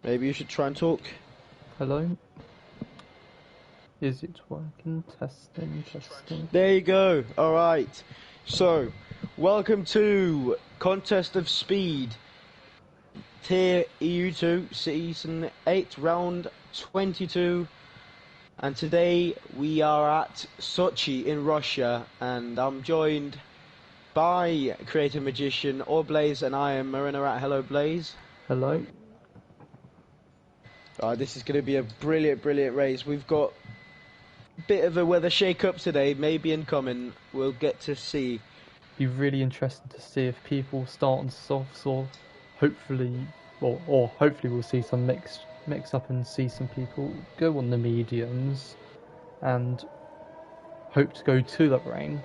Maybe you should try and talk. Hello? Is it working? Testing, testing. There you go. Alright. So, welcome to Contest of Speed. Tier EU2, Season 8, Round 22. And today we are at Sochi in Russia. And I'm joined by Creative Magician, or Blaze, and I am Marina Rat. Hello, Blaze. Hello? This is going to be a brilliant race. We've got a bit of a weather shake-up today, maybe incoming. We'll get to see. Be really interested to see if people start on softs or hopefully, or hopefully we'll see some mix up and see some people go on the mediums and hope to go to the rain.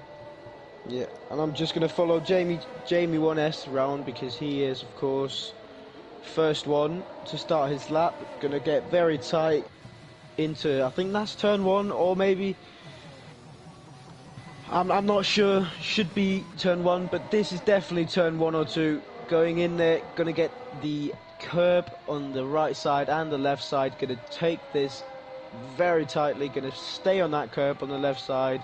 Yeah, and I'm just going to follow Jamie 1S round because he is, of course, first one to start his lap. Going to get very tight into, I think that's turn 1, or maybe, I'm not sure, should be turn 1, but this is definitely turn 1 or 2. Going in there, going to get the curb on the right side and the left side. Going to take this very tightly, going to stay on that curb on the left side.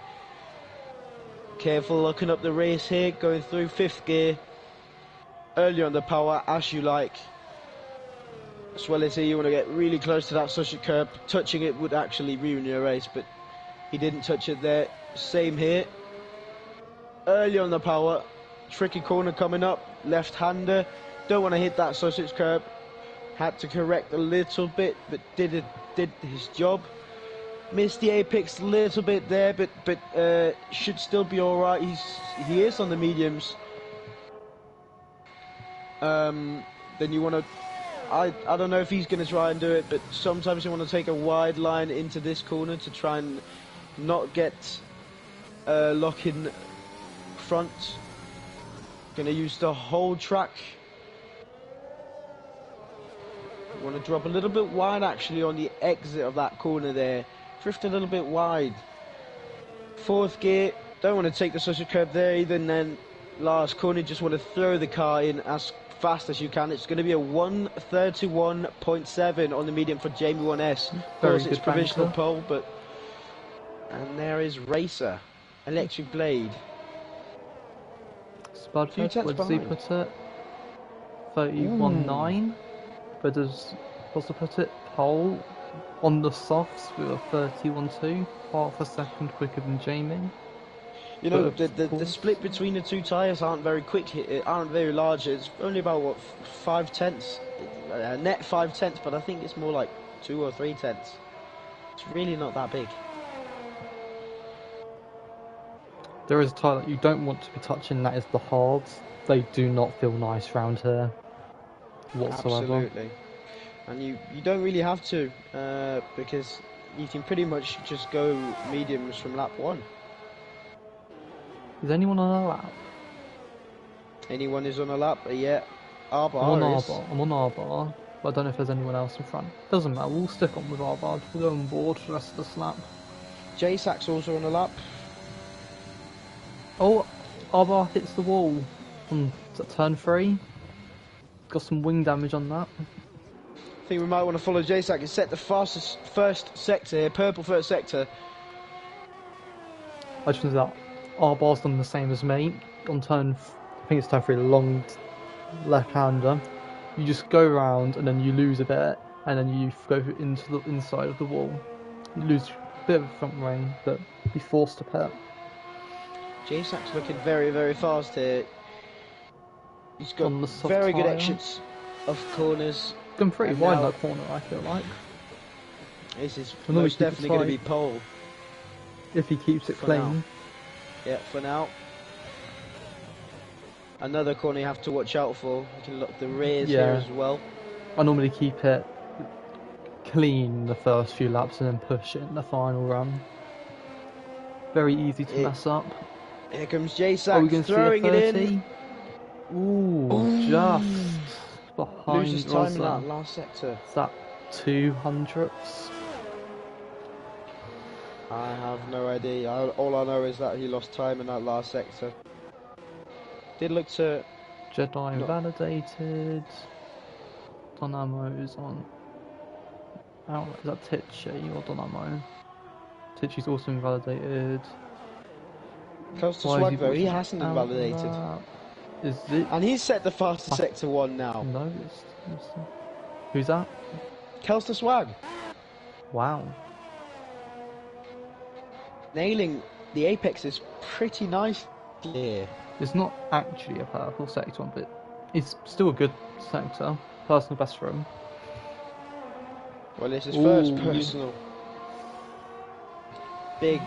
Careful looking up the race here, going through 5th gear. Early on the power, as you like. As well as here, you want to get really close to that such curb. Touching it would actually ruin your race, but he didn't touch it there. Same here. Early on the power, tricky corner coming up. Left-hander, don't want to hit that sausage curb. Had to correct a little bit, but did his job. Missed the apex a little bit there, but should still be all right. He is on the mediums. Then you want to. I don't know if he's going to try and do it, but sometimes you want to take a wide line into this corner to try and not get lock in front. Going to use the whole track. You want to drop a little bit wide actually on the exit of that corner there. Drift a little bit wide. 4th gear, don't want to take the social curve there either, and then last corner, just want to throw the car in as fast as you can. It's going to be a 1:31.7 on the medium for Jamie 1S. Of course, it's provisional pole, but... And there is Racer, Electric Blade. Spudford, where does he put it? 31.9. Where does Foster put it? Pole on the softs with a 31.2, half a second quicker than Jamie. You know, the split between the two tyres aren't very quick, aren't very large. It's only about, what, 5 tenths? Net 5 tenths, but I think it's more like 2 or 3 tenths. It's really not that big. There is a tyre that you don't want to be touching, that is the hards. They do not feel nice round here whatsoever. Absolutely. And you don't really have to, because you can pretty much just go mediums from lap 1. Is anyone on a lap? Anyone is on a lap, yeah. R-bar I'm on R-bar, but I don't know if there's anyone else in front. Doesn't matter, we'll stick on with R-bar, we'll go on board for the rest of this lap. J-Sack's also on a lap. Oh, R-bar hits the wall on turn 3. Got some wing damage on that. I think we might want to follow J-Sack and set the fastest first sector here, purple first sector. I just wanted that. R-bar's done the same as me. On turn, I think it's turn 3, long left-hander. You just go around and then you lose a bit, and then you go into the inside of the wall. You lose a bit of front rein, but be forced to pit. J-Sack's looking very fast here. He's got very good exits of corners. Gone pretty wide that corner, I feel like. This is most definitely going to be pole. If he keeps it clean. Yeah, for now. Another corner you have to watch out for. You can look the rears here Yeah. as well. I normally keep it clean the first few laps and then push it in the final run. Very easy to mess up. Here comes Are we J-Sack going to see a throwing it 30? in. Ooh, just behind Loses time in Rosa. that last sector. Is that 200ths? I have no idea. All I know is that he lost time in that last sector. Did look to... Jedi invalidated. Dynamo's on. Out. Is that Tichy or Dynamo? Tichy's also invalidated. Close to Why is Swag though, he watching hasn't out invalidated. that? Is it? And he's set the fastest sector 1 now. No, who's that? Kelster Swag. Wow. Nailing the apexes pretty nice here. It's not actually a purple sector one, but it's still a good sector. Personal best for him. Well, it's his Ooh. first personal. Big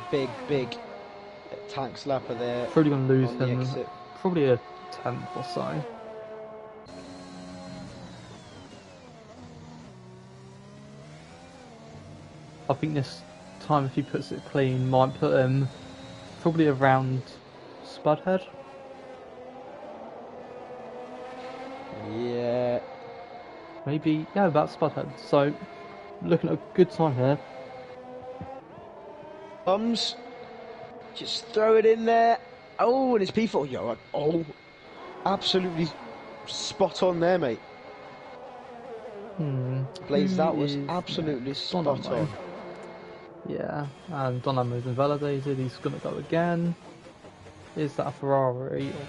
tank slapper there. Probably going to lose on the him. exit. Probably a 10th or so. I think this time, if he puts it clean, might put him probably around Spudhead. Yeah. Maybe, yeah, about Spudhead. So, looking at a good time here. Bums. Just throw it in there. Oh, and it's P4. Yo, oh, absolutely spot on there, mate. Blaze, that was absolutely spot on. Yeah, and Dynamo's invalidated. He's going to go again. Is that a Ferrari or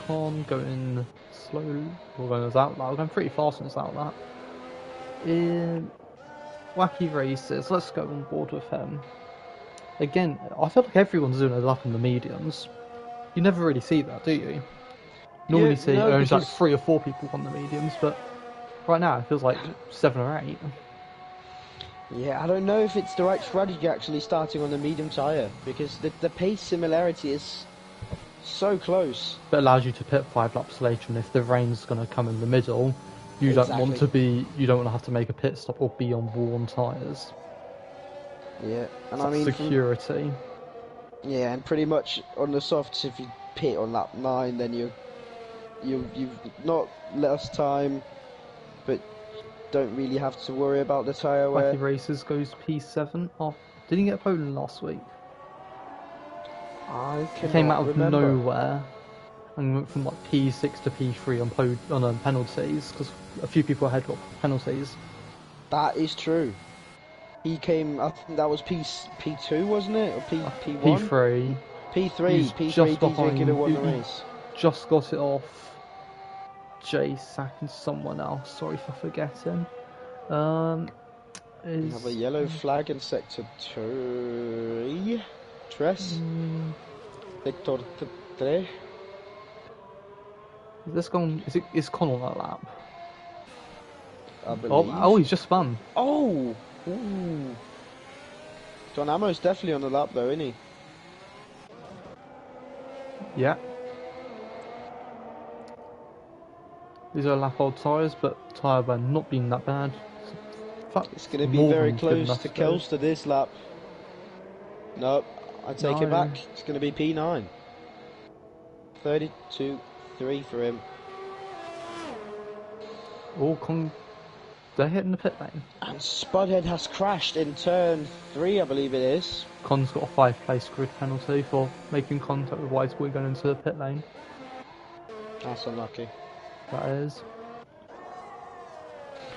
Con going slow? We're going as outlet. We're going pretty fast on this outlet. In wacky races, let's go on board with him. Again, I feel like everyone's doing a lap in the mediums. You never really see that, do you? Normally see only like 3 or 4 people on the mediums, but right now it feels like 7 or 8. Yeah, I don't know if it's the right strategy actually starting on the medium tyre, because the pace similarity is so close. But it allows you to pit 5 laps later, and if the rain's going to come in the middle, you don't want to have to make a pit stop or be on worn tyres. Yeah, and I mean security. Yeah, and pretty much on the softs, if you pit on lap 9, then you've not less time, but don't really have to worry about the tyre wear. Wacky Races goes P7. Oh, did he get Poland last week? He came out of nowhere and went from like P6 to P3 on penalties, because a few people had got penalties. That is true. He came, I think that was P2, wasn't it? Or P1? P3. P3 DJ could have won the race. Just got it off J-Sack and someone else, sorry for forgetting. We have a yellow flag in sector 3. Tres. Victor 3. Is Con on that lap? I believe. Oh, he's just spun. Oh! Ooh. John Ammo's definitely on the lap though, isn't he? Yeah. These are lap old tyres, but tyre wear not being that bad. It's going to be very close to Kelster this lap. Nope, I take it back. It's going to be P9. 32.3 for him. Oh, they're hitting the pit lane. And Spudhead has crashed in turn 3, I believe it is. Con's got a 5-place grid penalty for making contact with White Boy going into the pit lane. That's unlucky. That is.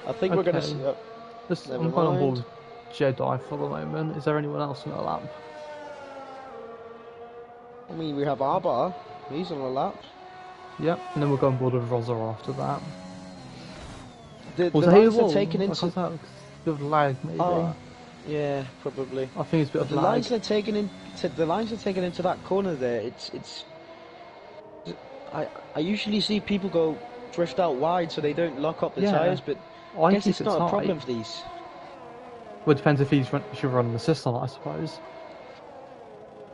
I think we're going to see... I'm going on board with Jedi for the moment. Is there anyone else on the lap? I mean, we have Arbar. He's on the lap. Yep, and then we'll go on board with Rosa after that. The lines are taken into... A bit of lag, maybe. Yeah, probably. I think it's a bit of lag. Lines are taken into that corner there. It's. I usually see people go drift out wide so they don't lock up the tyres, but I guess it's not a problem for these. Well, it depends if should run an assist on it, I suppose.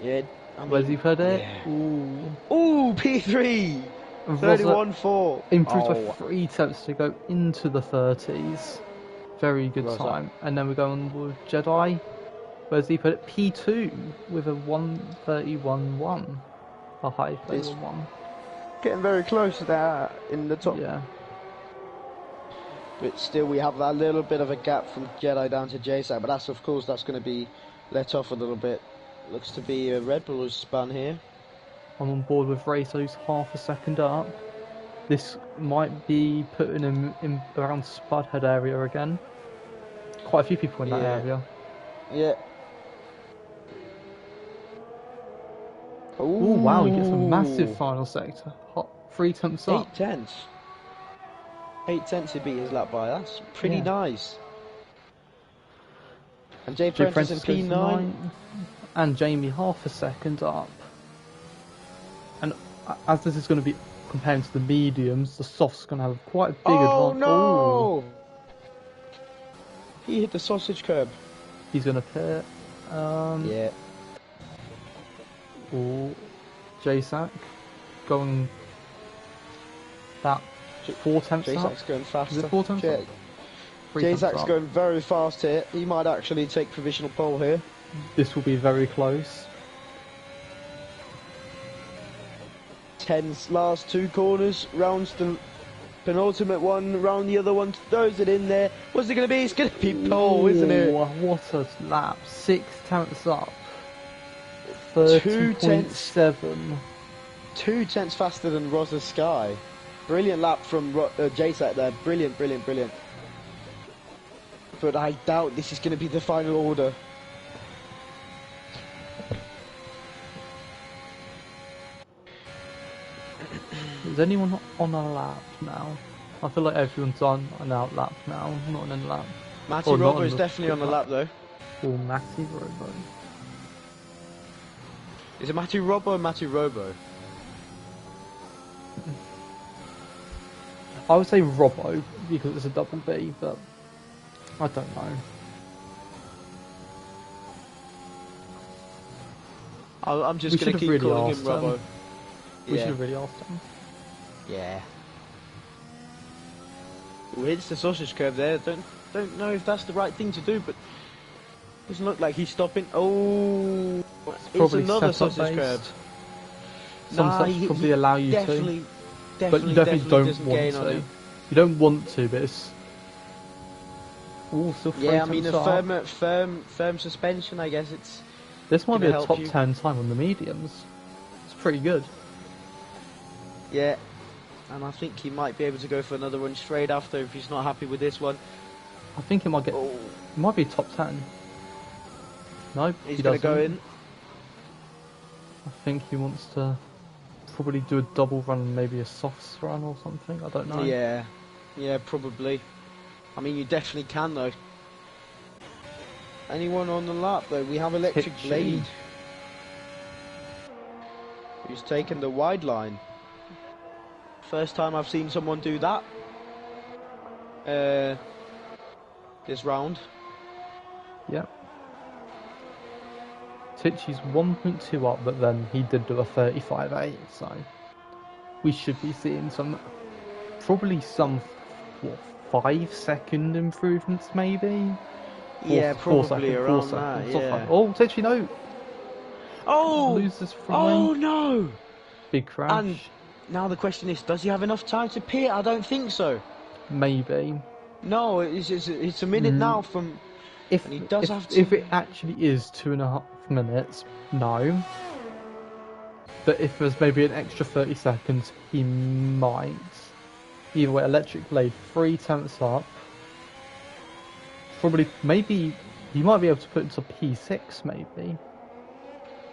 Yeah, I Where's he mean, put it? yeah. Ooh. Ooh, P3! Rosa 31.4. improves by Oh, 3 tenths to go into the 30s. Very good Rosa. time. And then we go on with Jedi. Where's he put it? P2 with a 1:31.1. A high This 31.1. getting very close there in the top. Yeah. But still, we have that little bit of a gap from Jedi down to JSAC. But that's, of course, that's going to be let off a little bit. Looks to be a Red Bull who's spun here. I'm on board with Rato's half a second up. This might be putting him in around Spudhead area again. Quite a few people in that area. Yeah. Oh wow, he gets a massive final sector. Hot 3 tenths up. 8 tenths. 8 tenths to beat his lap by. That's pretty nice. And Jay Prentice in goes P9. And Jamie half a second up. And as this is going to be comparing to the mediums, the soft's going to have quite a big advantage. No! He hit the sausage curb. He's going to pit. Yeah. Or JSAC going that 4 tenths up. JSAC's going faster. Is it 4 tenths up? 3 tenths JSAC's up. going very fast here. He might actually take provisional pole here. This will be very close. 10's last 2 corners. Rounds the penultimate one. Round the other one. Throws it in there. What's it going to be? It's going to be pole, isn't it? What a lap. 6 tenths up. 2 tenths. 30.7. 2 tenths faster than Rosa Sky. Brilliant lap from JSAC there. Brilliant, brilliant, brilliant. But I doubt this is going to be the final order. Is anyone on a lap now? I feel like everyone's on an out lap now, not on a lap. Matty Or not Robbo on is the definitely on the lap though. Or Matty Robo. Is it Matty Robbo or Matty Robo? I would say Robbo because it's a double B, but I don't know. I'm just going to keep calling him Robbo. We should have really asked him. Yeah. Who hits the sausage curve there? Don't know if that's the right thing to do, but doesn't look like he's stopping. Oh, it's another sausage curve. Some sets probably allow you to, but you definitely don't doesn't want gain on to. him. You don't want to, but it's still yeah. I mean, a up. firm suspension. I guess it's. This might be a top 10 time on the mediums. It's pretty good. Yeah, and I think he might be able to go for another one straight after if he's not happy with this one. I think it might get. It might be top 10. No, he's going to go in. I think he wants to probably do a double run, maybe a softs run or something. I don't know. Yeah, probably. I mean, you definitely can though. Anyone on the lap though? We have Electric Blade, who's taken the wide line. First time I've seen someone do that. This round. Yep. Titchy's 1.2 up, but then he did do a 35.8, so we should be seeing probably some 5-second improvements, maybe. Yeah, probably around that. Yeah. Oh, Titchy, no. Oh. Loses from Oh no. Big crash. And now the question is, does he have enough time to pit? I don't think so. Maybe. No, it's a minute now from. If it actually is 2.5 minutes, no. But if there's maybe an extra 30 seconds, he might. Either way, Electric Blade 3 tenths up. Probably, maybe he might be able to put into P6, maybe.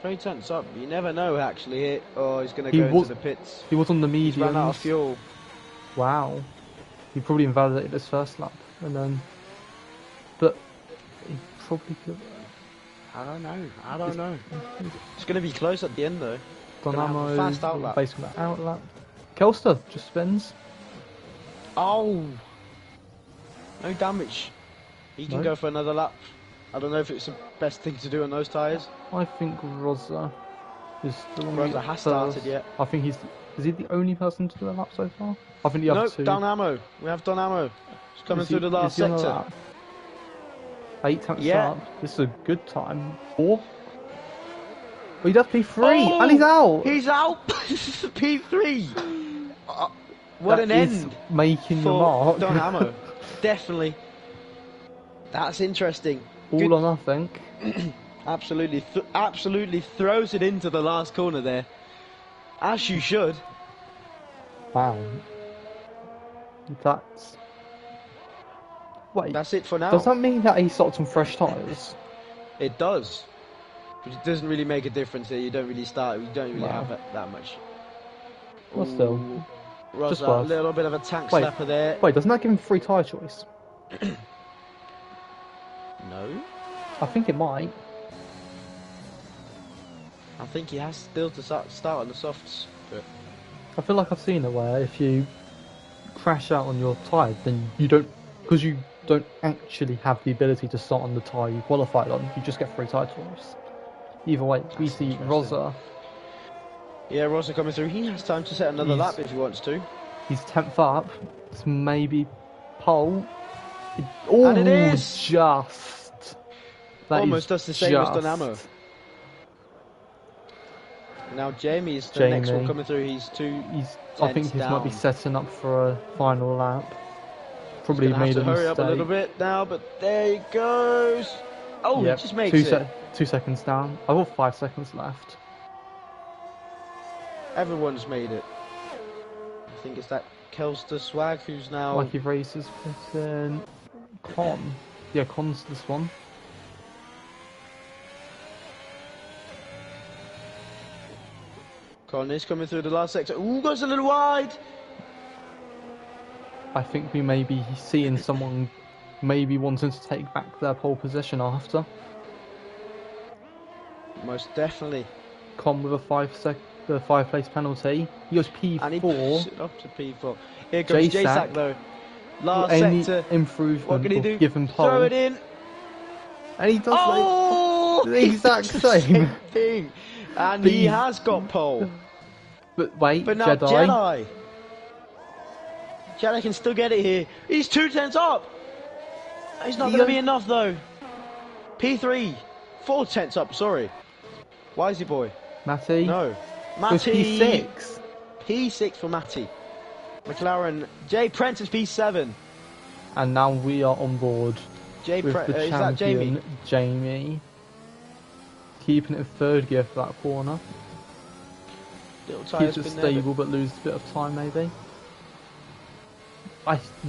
3 tenths up. You never know. Actually, oh, he's going to go into the pits. He was on the mediums. He's run out of fuel. Wow. He probably invalidated his first lap, and then. But he probably could. I don't know. It's going to be close at the end though. Dynamo fast outlap. Based on that outlap. Kelster just spins. Oh. No damage. He can go for another lap. I don't know if it's the best thing to do on those tyres. I think Rosa. Is the Rosa has started yet. I think is he the only person to do a lap so far? I think the other Nope, two. Don Ammo. We have Don Ammo. He's coming through the last is he on a sector. lap? 8 tenths Yeah. up. This is a good time. 4. But he does P3 Oh, and he's out. He's out. P3. What That an is end making your for mark. Don Ammo. Definitely. That's interesting. All Good. or nothing. Absolutely throws it into the last corner there. As you should. Wow. That's... Wait. That's it for now. Does that mean that he starts on fresh tyres? It does. But it doesn't really make a difference here. You don't really have that much. Well, still. Rosa, worth. a little bit of a tank Wait. slapper there. Wait, doesn't that give him free tyre choice? No. I think it might. I think he has still to start on the softs. But I feel like I've seen it where if you crash out on your tyre, then you don't, because you don't actually have the ability to start on the tyre you qualified on, you just get free tyre choice. Either way, we see Rosa. Yeah, Rosa coming through. He has time to set another lap if he wants to. He's 10th up. It's maybe pole. And it is! Just. That almost does the same as Don Ammo. Now Jamie's the next one coming through. He's I think he might be setting up for a final lap. Probably made have to hurry up a little bit now, but there he goes. Oh, yep. He just makes it. 2 seconds down. I've got 5 seconds left. Everyone's made it. I think it's that Kelster Swag who's now... Mikey Racer's putting Con. Yeah, Con's this one. Con is coming through the last sector. Ooh, goes a little wide. I think we may be seeing someone maybe wanting to take back their pole position after. Most definitely. Con with a 5 place penalty. He goes P4. And he pushes it up to P4. Here comes J-Sack though. Last sector. Improvement. What can he do? Give him pole. Throw it in. And he does the exact same thing. And he has got pole. But wait, but now Jedi can still get it here. He's 2 tenths up. He's not going to be enough though. P3. 4 tenths up, sorry. Wisey boy. Matty? No. Matty. P6. P6 for Matty. McLaren. Jay Prentice P7. And now we are on board with the champion, is that Jamie? Jamie. Keeping it in 3rd gear for that corner. Keeps it stable but loses a bit of time maybe.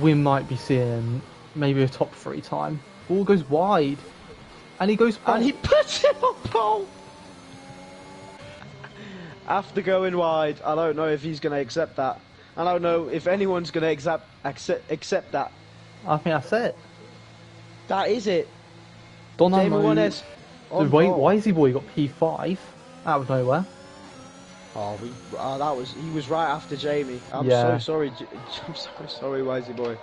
We might be seeing maybe a top 3 time. Ball goes wide. And he goes pole. And he puts it on pole. After going wide, I don't know if he's going to accept that. I don't know if anyone's going to accept that. I think that's it. That is it. Don Jamie Juanes. Wait, Wisey boy got P5 out of nowhere. He was right after Jamie. I'm so sorry. I'm so sorry, Wisey boy.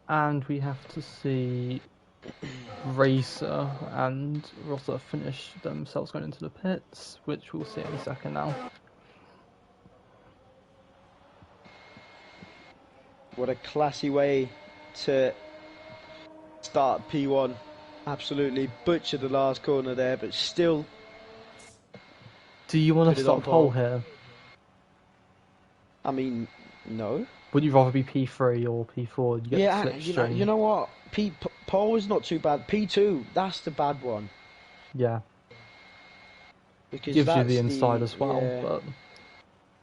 And we have to see Racer and Rosa finish themselves going into the pits, which we'll see in a second now. What a classy way to start P1. Absolutely butchered the last corner there, but still. Do you want to start pole here? I mean, no. Would you rather be P3 or P4? You get you know what? Pole is not too bad. P2, that's the bad one. Yeah. Because gives you the inside as well, but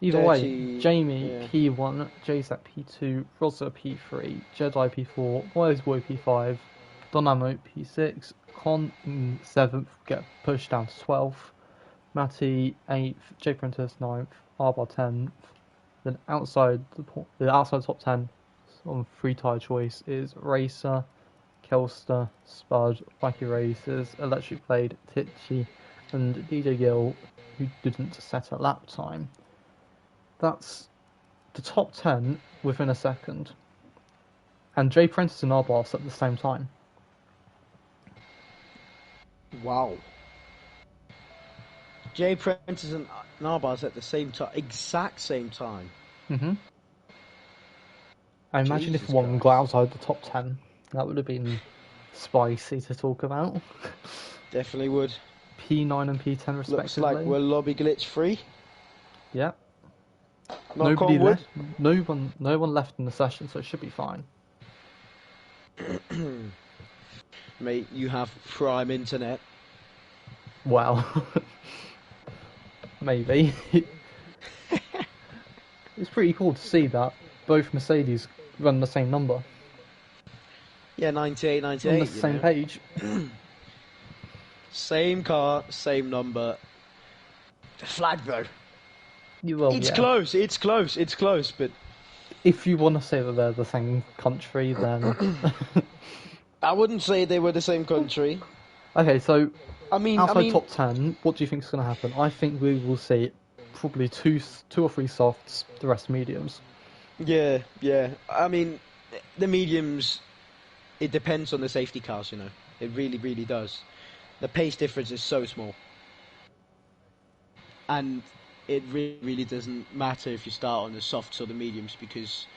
either way, Jamie P1, J-Sack P2, Rosa P3, Jedi P4, Wise Boy P5, Donamo P6, Con 7th, get pushed down to 12th, Matty 8th, J Prentice 9th, Arbar 10th. Then outside the outside top 10 on 3 tyre choice is Racer, Kelster, Spud, Wacky Racers, Electric Blade, Titchy, and DJ Gill, who didn't set a lap time. That's the top 10 within a second. And J Prentice and Arbar at the same time. Wow. Jay Prentice and Narbars at the same time, exact same time. I imagine Jesus if one Christ. got outside the top 10, that would have been spicy to talk about. Definitely would. P9 and P10 respectively. Looks like we're lobby glitch free. Yeah. Knock Nobody on wood. left. No one left in the session, so it should be fine. Mate, you have prime internet. Well, maybe. It's pretty cool to see that both Mercedes run the same number. Yeah, 98, 98. On the same page. Same car, same number. The flag though. It's Yeah. close, it's close, but... If you want to say that they're the same country, then... I wouldn't say they were the same country. Okay, so outside I top 10, what do you think is going to happen? I think we will see probably two or three softs, the rest mediums. Yeah. I mean, the mediums, it depends on the safety cars, you know. It really, really does. The pace difference is so small. And it really, really doesn't matter if you start on the softs or the mediums, because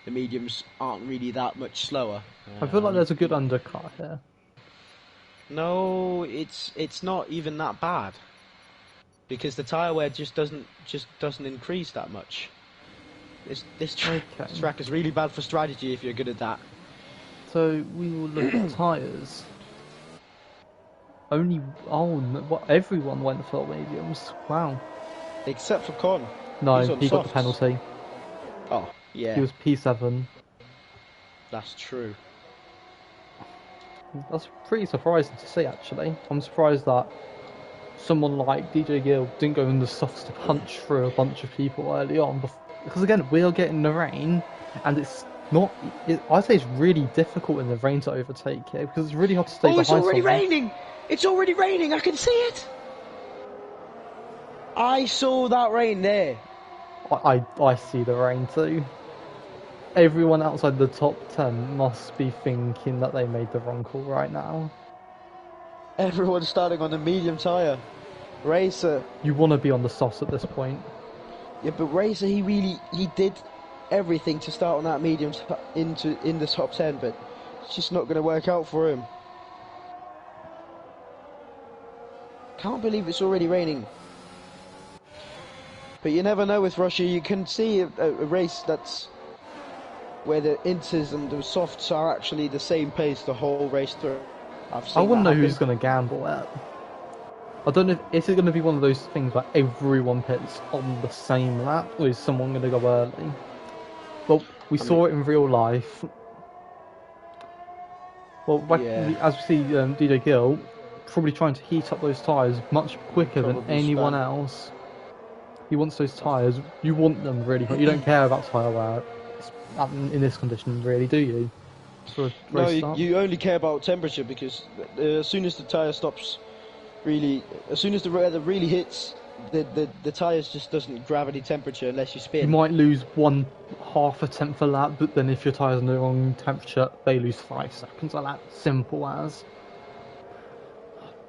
the mediums aren't really that much slower. I feel like there's a good undercut here. No, it's not even that bad, because the tyre wear just doesn't increase that much. This track is really bad for strategy if you're good at that. So we will look at tyres. Everyone went for mediums. Wow. Except for Con. No, He's on he got the softs. penalty. Oh, yeah. He was P7. That's true. That's pretty surprising to see, actually. I'm surprised that someone like DJ Gill didn't go in the softs to punch through a bunch of people early on. Because again, we are getting the rain, and it's not... I'd say it's really difficult in the rain to overtake here, because it's really hard to stay behind it's already someone. raining! It's already raining, I can see it! I saw that rain there. I see the rain too. Everyone outside the top 10 must be thinking that they made the wrong call right now. Everyone's starting on a medium tyre. Racer. You want to be on the softs at this point. Yeah, but Racer, he did everything to start on that medium in the top 10, but it's just not going to work out for him. Can't believe it's already raining. But you never know with Russia. You can see a race that's where the inters and the softs are actually the same pace the whole race through. I wouldn't know who's going to gamble at. I don't know if it's going to be one of those things where everyone pits on the same lap, or is someone going to go early? Well, we saw it in real life. Well, as we see DJ Gill probably trying to heat up those tyres much quicker than anyone else. He wants those tyres. You want them really hot. You don't care about tyre wear in this condition, really, do you? No, you only care about temperature, because as soon as the tyre stops, as soon as the weather really hits, the tyres just doesn't grab any temperature unless you spin. You might lose 1/2 a tenth a lap, but then if your tyres are in the wrong temperature, they lose 5 seconds a lap. Simple as.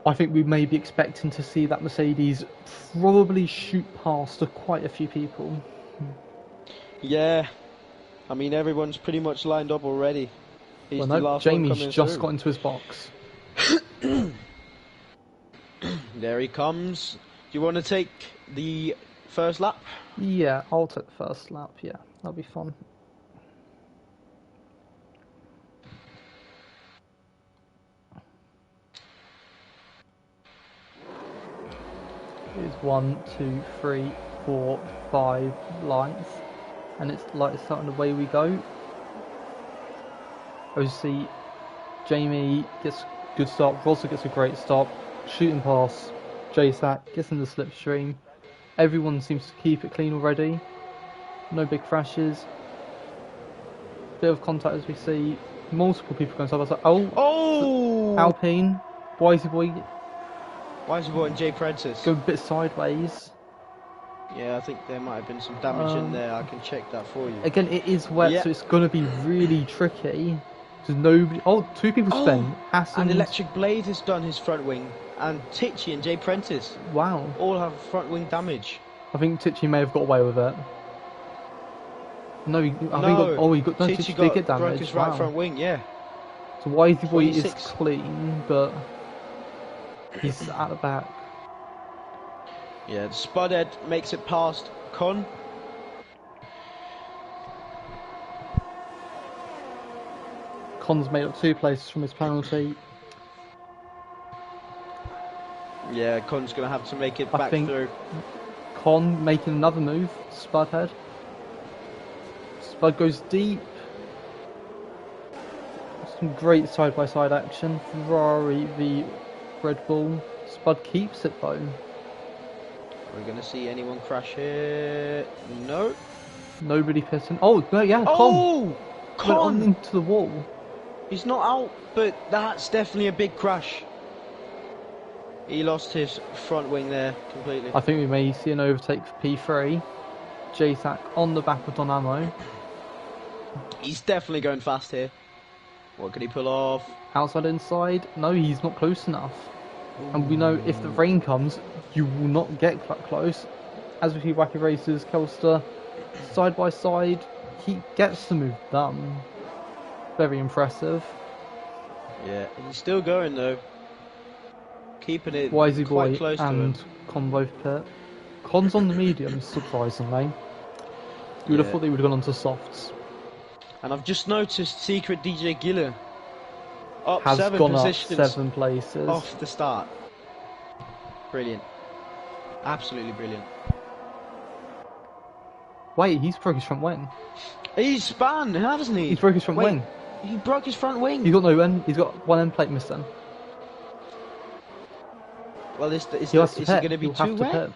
I think we may be expecting to see that Mercedes probably shoot past quite a few people. Yeah, I mean everyone's pretty much lined up already. He's the last one Jamie's coming just through. got into his box. There he comes. Do you want to take the first lap? Yeah, I'll take the first lap. Yeah, that'll be fun. Here's 1, 2, 3, 4, 5 lights, and it's light starting. Away we go. OC, Jamie gets a good start. Rosser gets a great stop. Shooting pass. JSAC gets in the slipstream. Everyone seems to keep it clean already. No big crashes. Bit of contact as we see. Multiple people going side by side. Oh! Alpine. Wisey Boy. Wisey Boy and Jay Prentice. Go a bit sideways. Yeah, I think there might have been some damage in there. I can check that for you. Again, it is wet, so it's going to be really tricky. There's nobody. Oh, 2 people spin. And Electric Blade has done his front wing, and Tichy and Jay Prentice Wow. all have front wing damage. I think Tichy may have got away with it. No, I think No, he got no. Tichy Tichy did get damage. broke his right front wing, yeah. So Wisey Boy is 26. clean, but he's at the back. Yeah, Spudhead makes it past Con. Con's made up 2 places from his penalty. Yeah, Con's going to have to make it back through. Con making another move, Spudhead. Spud goes deep. Some great side-by-side action. Ferrari v Red Bull. Spud keeps it though. We're going to see anyone crash here. No. Nobody pitting. Oh, no, yeah, Oh! Con! Went on into the wall. He's not out, but that's definitely a big crash. He lost his front wing there completely. I think we may see an overtake for P3. JSAC on the back of Donamo. He's definitely going fast here. What can he pull off? Outside, inside. No, he's not close enough. And we know if the rain comes, you will not get that close. As we see Wacky Racers, Kelster, side by side, he gets the move done. Very impressive. Yeah, he's still going though. Keeping it Wisey quite Boy close to and him. Con both pit. Con's on the mediums, surprisingly. You would have thought they would have gone on to softs. And I've just noticed Secret DJ Giller up Has 7 gone positions up 7 places. off the start. Brilliant. Absolutely brilliant. Wait, he's broke his front wing. He's spun, hasn't he? He's broke his front wing. He broke his front wing. He's got no end. He's got one end plate missing. Well, is he going to be too wet? Pit.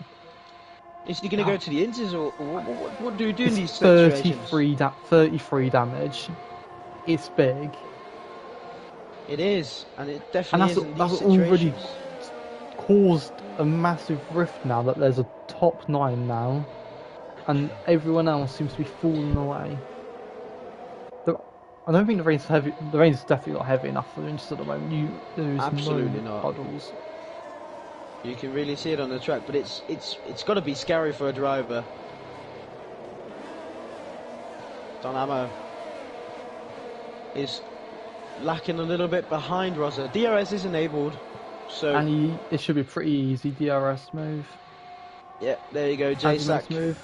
Is he going to go to the inches, or what do we do in these situations? 33 damage. It's big. It is, and it definitely is in these that's situations. already caused a massive rift now that there's a top 9 now, and everyone else seems to be falling away. I don't think the rain's heavy. The rain's definitely not heavy enough for the inches at the moment. There's Absolutely no not. puddles. You can really see it on the track, but it's got to be scary for a driver. Donamo is lacking a little bit behind Rosa. DRS is enabled, so and it should be a pretty easy DRS move. Yeah, there you go, JSAC. Move.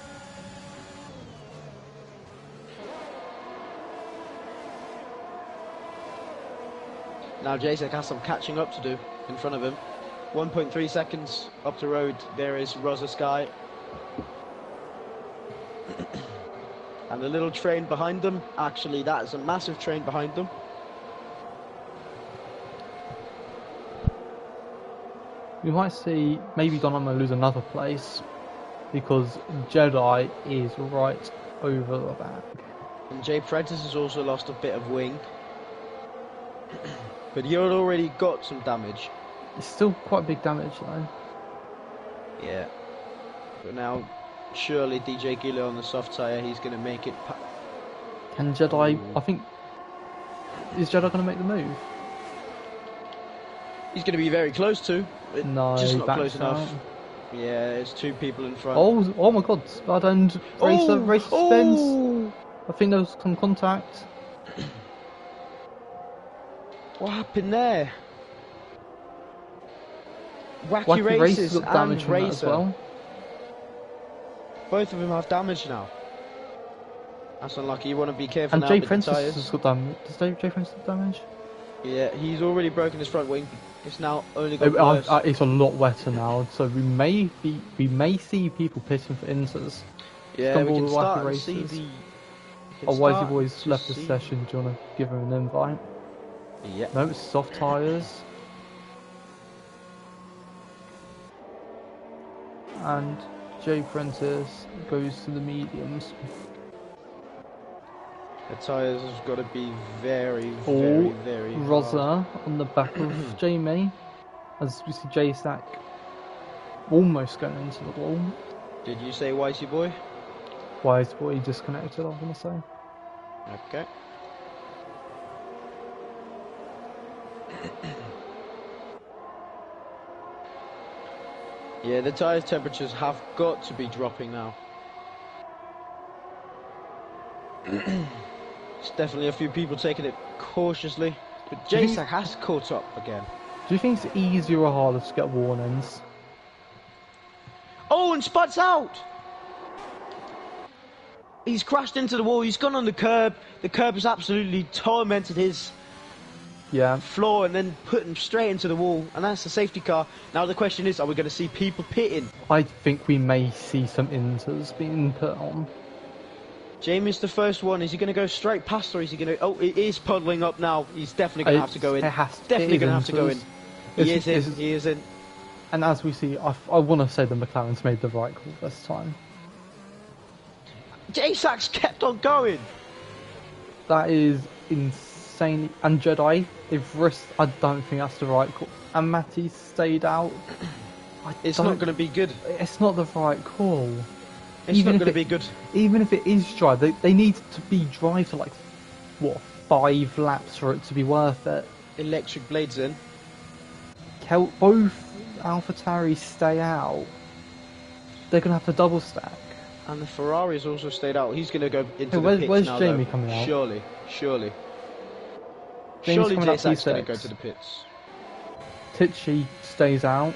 Now JSAC has some catching up to do in front of him. 1.3 seconds up the road, there is Rosa Sky. And the little train behind them, actually that is a massive train behind them. We might see maybe Donamo lose another place because Jedi is right over the back. And Jay Prentice has also lost a bit of wing. But he had already got some damage. It's still quite big damage though. Yeah. But now, surely DJ Gilo on the soft tyre, he's going to make it. Can Jedi... I think... Is Jedi going to make the move? He's going to be very close to. No, just not close out. enough. Yeah, there's 2 people in front. Oh my god, Spud and Racer spins. I think there was some contact. What happened there? Wacky Racers got damage and from that as Racer. well. Both of them have damage now. That's unlucky. You want to be careful and now Jay with Francis the tyres. has got damage. Does Jay Francis have damage? Yeah, he's already broken his front wing. It's now only got worse. It's a lot wetter now, so we may see people pitting for inters. Yeah, we can start and see the. Oh, Wisey Boy's left the session. Do you want to give him an invite? Yeah. No, it's soft tyres. And Jay Prentice goes to the mediums. The tyres have got to be very Rosa hard. on the back of Jamie. As we see JSAC almost going into the wall. Did you say Wisey Boy? Wisey Boy disconnected, I was going to say. Okay. Yeah, the tyre temperatures have got to be dropping now. There's definitely a few people taking it cautiously, but JSAC has caught up again. Do you think it's easier or harder to get warnings? Oh, and Spud's out! He's crashed into the wall, he's gone on the curb. The curb has absolutely tormented his floor and then put him straight into the wall, and that's the safety car. Now the question is, are we going to see people pitting? I think we may see some inters being put on. Jamie's the first one. Is he going to go straight past, or is he going to... Oh, it is puddling up now. He's definitely going to have to go in. Definitely going to have to go in. He is in. And as we see, I want to say the McLaren's made the right call this time. J-Sax kept on going. That is insane. And Jedi, they've risked... I don't think that's the right call. And Matty stayed out. It's not going to be good. It's not the right call. It's not going to be good. Even if it is dry, they need to be dry for like, what, 5 laps for it to be worth it. Electric blades in. Both AlphaTauris stay out. They're going to have to double stack. And the Ferrari's also stayed out. He's going to go into the pits where's now, Jamie though. coming out? Surely. Jamie's Surely coming out J-Sax's going P6. to go to the pits. Titchy stays out.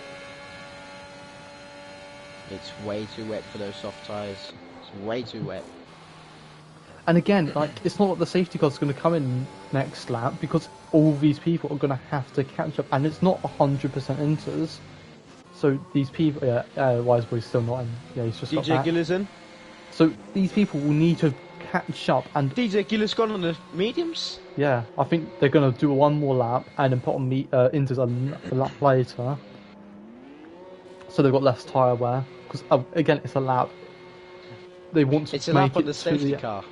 It's way too wet for those soft tyres. It's way too wet. And again, like, it's not like the safety car's going to come in next lap, because all these people are going to have to catch up, and it's not 100% inters. So these people, Wiseboy's still not in. Yeah, he's just got DJ back. Gill is in. So these people will need to catch up, and DJ Gill has gone on the mediums. yeah, I think they're going to do one more lap and then put on inters a lap later. So they've got less tyre wear. Because again, it's a lap. They want to It's a make lap on it the safety car.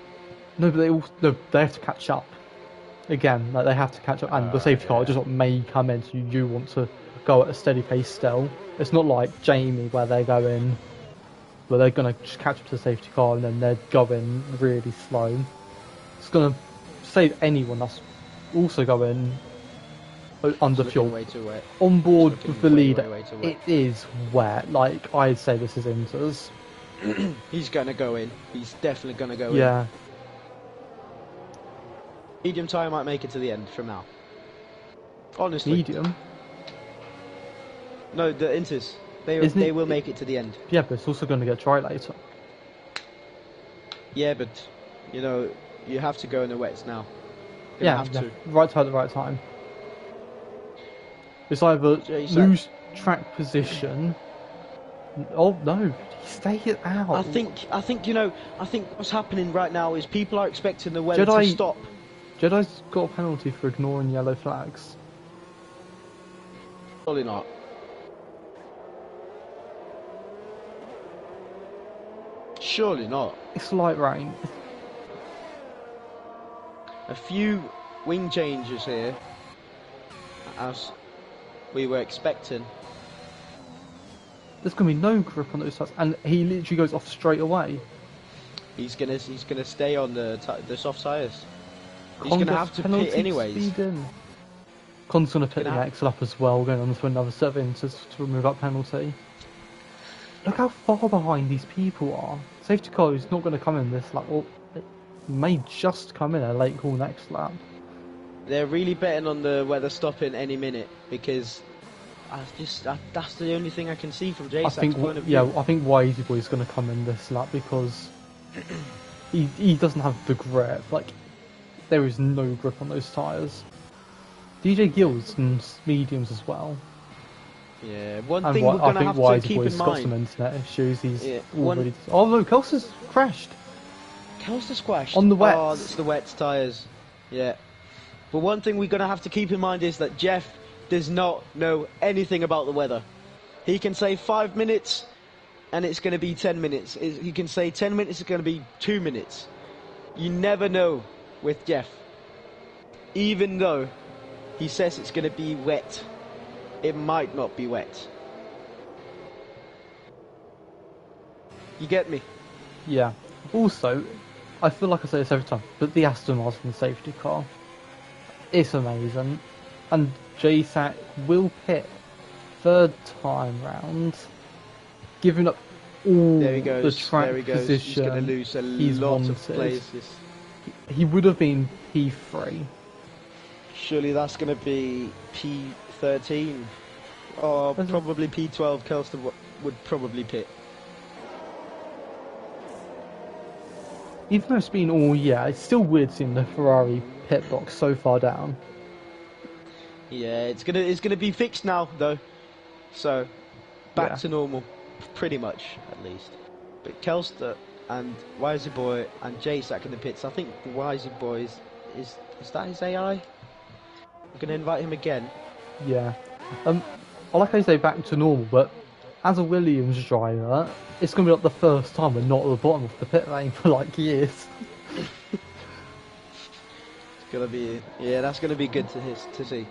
No, but they have to catch up. Again, like, they have to catch up, and the safety car just may come in. So you want to go at a steady pace still. It's not like Jamie where they're going, where they're gonna just catch up to the safety car and then they're going really slow. It's gonna save anyone that's also going under fuel. Way too wet. On board with the leader, way too it wet. is wet. Like, I'd say this is inters. He's going to go in. He's definitely going to go in. Yeah. Medium tyre might make it to the end from now. Honestly. Medium? No, the inters. They will make it to the end. Yeah, but it's also going to get dry later. Yeah, but, you know, you have to go in the wets now. Yeah, right time at the right time. It's either lose track position. Oh no, stay it out. I think what's happening right now is people are expecting the weather to stop. Jedi's got a penalty for ignoring yellow flags. Probably not. Surely not. It's light rain. A few wing changes here, as we were expecting. There's gonna be no grip on those tires, and he literally goes off straight away. He's gonna stay on the soft tyres. He's gonna have to pit anyways. Con's gonna pit the axle up as well, going on to another 7 to remove that penalty. Look how far behind these people are. Safety car is not going to come in this lap, or it may just come in a late call next lap. They're really betting on the weather stopping any minute, because that's the only thing I can see from J-Sax's point of view. Yeah, I think Wisey Boy is going to come in this lap because he doesn't have the grip. Like, there is no grip on those tyres. DJ Gill's and mediums as well. Yeah, one thing we're going to have to keep in mind. Got some internet issues. He's already. Oh no, Kelsa's crashed. Kelsa's crashed on the wets. Oh, it's the wet tyres. Yeah. But one thing we're going to have to keep in mind is that Jeff does not know anything about the weather. He can say 5 minutes, and it's going to be 10 minutes. He can say 10 minutes, it's going to be 2 minutes. You never know with Jeff. Even though he says it's going to be wet, it might not be wet. You get me? Yeah. Also, I feel like I say this every time, but the Aston Martin safety car, it's amazing. And JSAC will pit 3rd time round. giving up all There he the goes. track There he goes. He's going to position lose a he's lot wanted. of places. He would have been P3. Surely that's going to be P13. Or probably P12. Kelster would probably pit. Even though it's been all year, it's still weird seeing the Ferrari pit box so far down. Yeah, it's gonna be fixed now though. So back to normal, pretty much at least. But Kelster and Wisey Boy and Jay back in the pits. I think the Wisey Boy is that his AI? I'm gonna invite him again. Yeah. I like how you say back to normal, but as a Williams driver, it's going to be like the first time we're not at the bottom of the pit lane for like years. It's gonna be, yeah, that's gonna be good to see.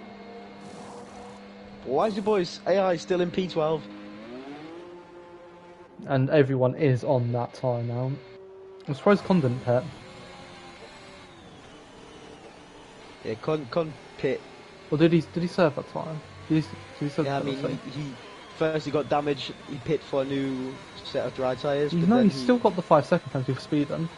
Wisey Boy's AI still in P12. And everyone is on that tire now. I'm surprised Con didn't pit. Yeah, Con pit. Or did he serve that tire? Did he serve Yeah, I that mean, tire? he first he got damaged. He pit for a new set of dry tyres. No, he's still got the 5-second penalty for speed then.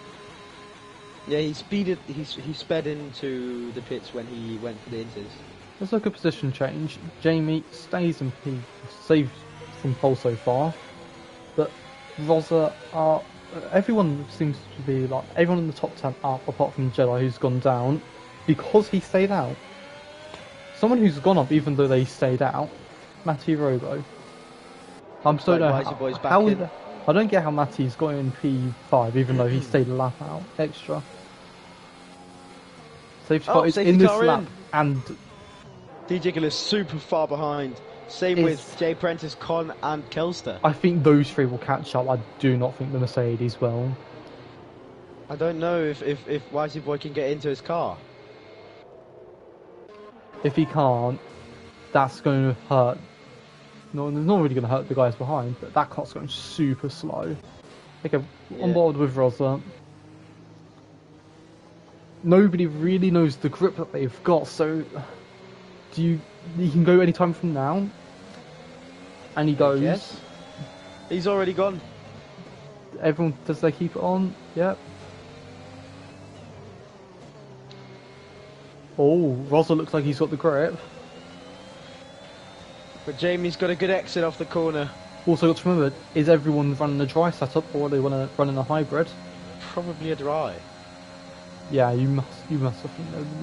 Yeah, he speeded. He sped into the pits when he went for the inters. There's like a position change. Jamie stays in P, saved from pole so far, but Rosa are. Everyone seems to be like everyone in the top 10 up, apart from Jedi, who's gone down because he stayed out. Someone who's gone up even though they stayed out, Matty Robo. I'm so Like how I don't get how Matty's got in P5 even though he stayed a lap out extra. Safety car is in this lap and DJ is super far behind. Same with Jay Prentice, Con and Kelster. I think those three will catch up. I do not think the Mercedes will. I don't know if Wisey Boy can get into his car. If he can't, that's going to hurt. No, it's not really going to hurt the guys behind, but that car's going super slow. Okay, on board with Rosa. Nobody really knows the grip that they've got, so you can go anytime from now. And he goes. Yes. He's already gone. Everyone, does they keep it on? Yep. Oh, Rosa looks like he's got the grip. But Jamie's got a good exit off the corner. Also got to remember, is everyone running a dry setup or do they want to run in a hybrid? Probably a dry. Yeah, you must have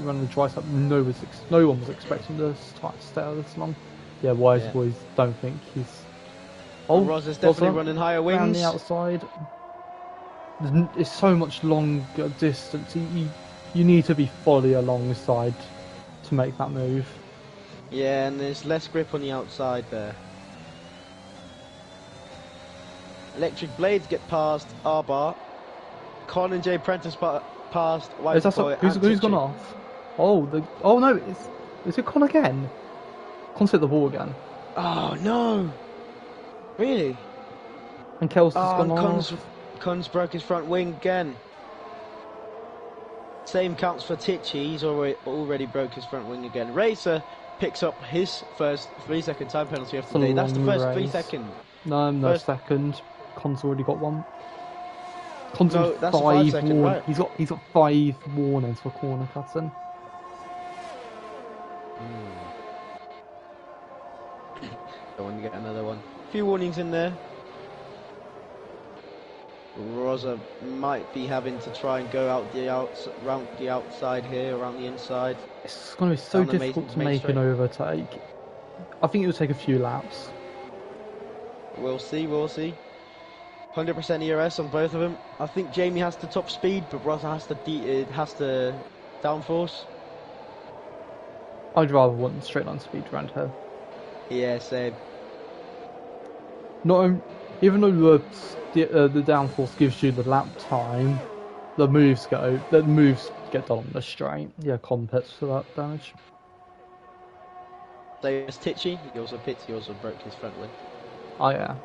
run a dry setup. No one was expecting to stay out this long. Yeah, Wise Boys don't think he's. Oh, Rosa's definitely running higher wings. Around the outside. It's so much longer distance. You need to be fully alongside to make that move. Yeah, and there's less grip on the outside there. Electric Blades get past R-Bar. Con and Jay Prentice past White Boy. Who's gone off? Oh no, is it Con again? Con's hit the wall again. Oh no! Really? And Kel's just gone off. Con's broke his front wing again. Same counts for Tichy. He's already broke his front wing again. Racer picks up his first 3-second time penalty of the day. That's the first 3 second. No, second. Con's already got one. Con's no, that's 5 second, right? He's got 5 warnings for corner cutting. Don't want to get another one. A few warnings in there. Rosa might be having to try and go round the outside here, around the inside. It's going to be so difficult to make an overtake. I think it will take a few laps. We'll see. 100% ERS on both of them. I think Jamie has to top speed, but Rosa has to downforce. I'd rather want straight line speed around her. Yeah, same. Even though the downforce gives you the lap time, the moves get done on the straight. Yeah, Con pits for that damage. There's Tichy. He also broke his front wing. Oh yeah.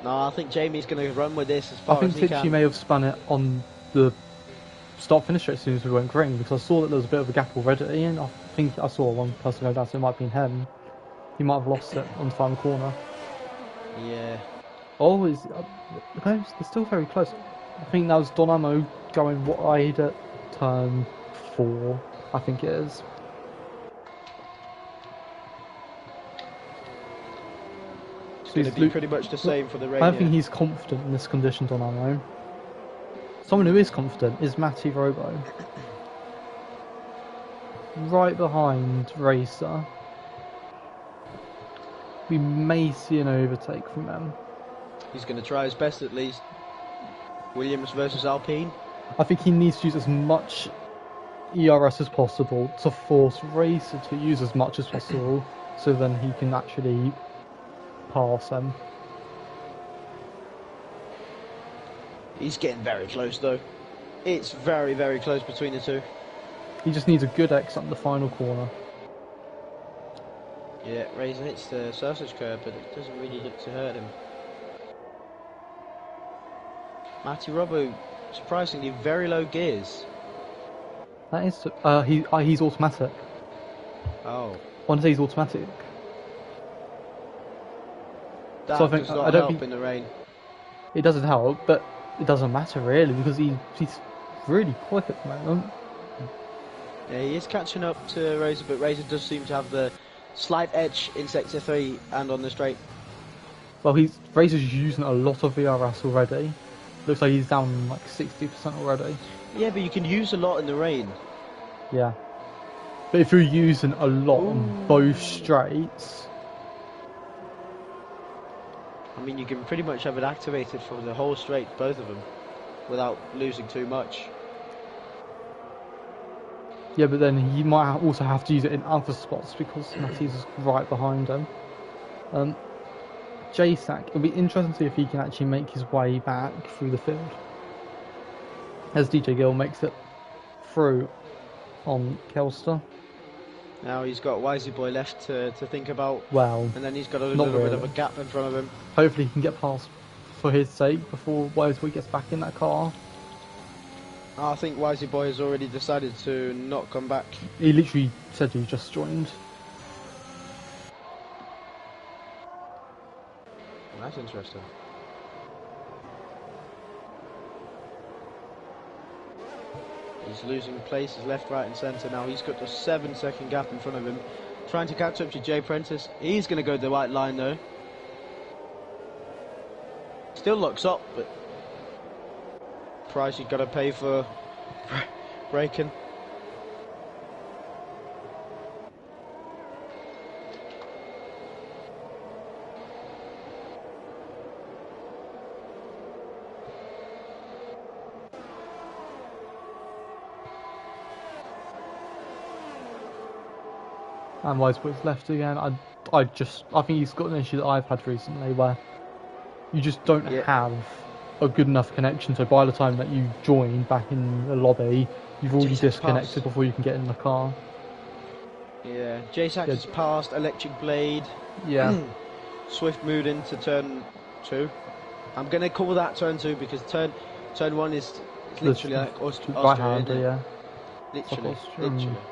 No, I think Jamie's going to run with this as far as he can. I think Tichy may have spun it on the start-finish as soon as we went green, because I saw that there was a bit of a gap already, and I think I saw one person go down, so it might have been him. He might have lost it on the final corner. Yeah. Oh, they're still very close. I think that was Donamo going wide at turn 4, I think it is. It's going to be pretty much the same for the rain. I don't think he's confident in this condition, Donamo. Someone who is confident is Matty Robo. Right behind Racer. We may see an overtake from them. He's going to try his best at least. Williams versus Alpine. I think he needs to use as much ERS as possible to force Racer to use as much as possible, so then he can actually pass him. He's getting very close though. It's very, very close between the two. He just needs a good exit on the final corner. Yeah, Razor hits the surface curb, but it doesn't really look to hurt him. Matty Robbo, surprisingly, very low gears. That is, he's automatic. Oh. I want to say he's automatic. That So I think does not I don't help think in the rain. it doesn't help, but it doesn't matter really because he's really quick at the moment. Yeah, he is catching up to Razor, but Razor does seem to have the slight edge in sector 3 and on the straight. Well, Razor's using a lot of VRS already. Looks like he's down like 60% already. Yeah, but you can use a lot in the rain. Yeah. But if you're using a lot on both straights... I mean, you can pretty much have it activated for the whole straight, both of them, without losing too much. Yeah, but then he might also have to use it in other spots because Matty's right behind him. J-Sack, it'll be interesting to see if he can actually make his way back through the field. As DJ Gill makes it through on Kelster. Now he's got Wisey Boy left to think about. Well, and then he's got a little bit of a gap in front of him. Hopefully he can get past for his sake before Wisey Boy gets back in that car. I think Wisey Boy has already decided to not come back. He literally said he just joined. That's interesting. He's losing places left, right and centre now. He's got a 7-second gap in front of him. Trying to catch up to Jay Prentice. He's going to go the right line though. Still looks up, but price you've got to pay for braking. And Wiseboy's left again. I think he's got an issue that I've had recently where you just don't have a good enough connection. So by the time that you join back in the lobby, you've already disconnected before you can get in the car. Yeah, J-Sack has passed Electric Blade. Yeah. Swift mood into turn 2. I'm going to call that turn 2 because turn 1 is literally like Austria, right-hander, yeah. Literally.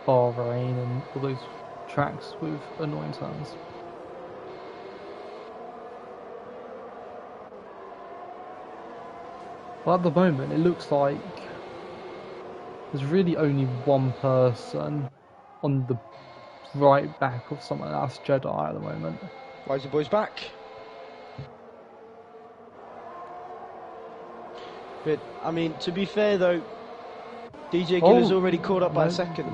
Bahrain and all those tracks with annoying turns. Well, at the moment, it looks like there's really only one person on the right back of someone. That's Jedi at the moment. Wisey Boy's back. But, I mean, to be fair though, DJ Gill is already caught up by a second.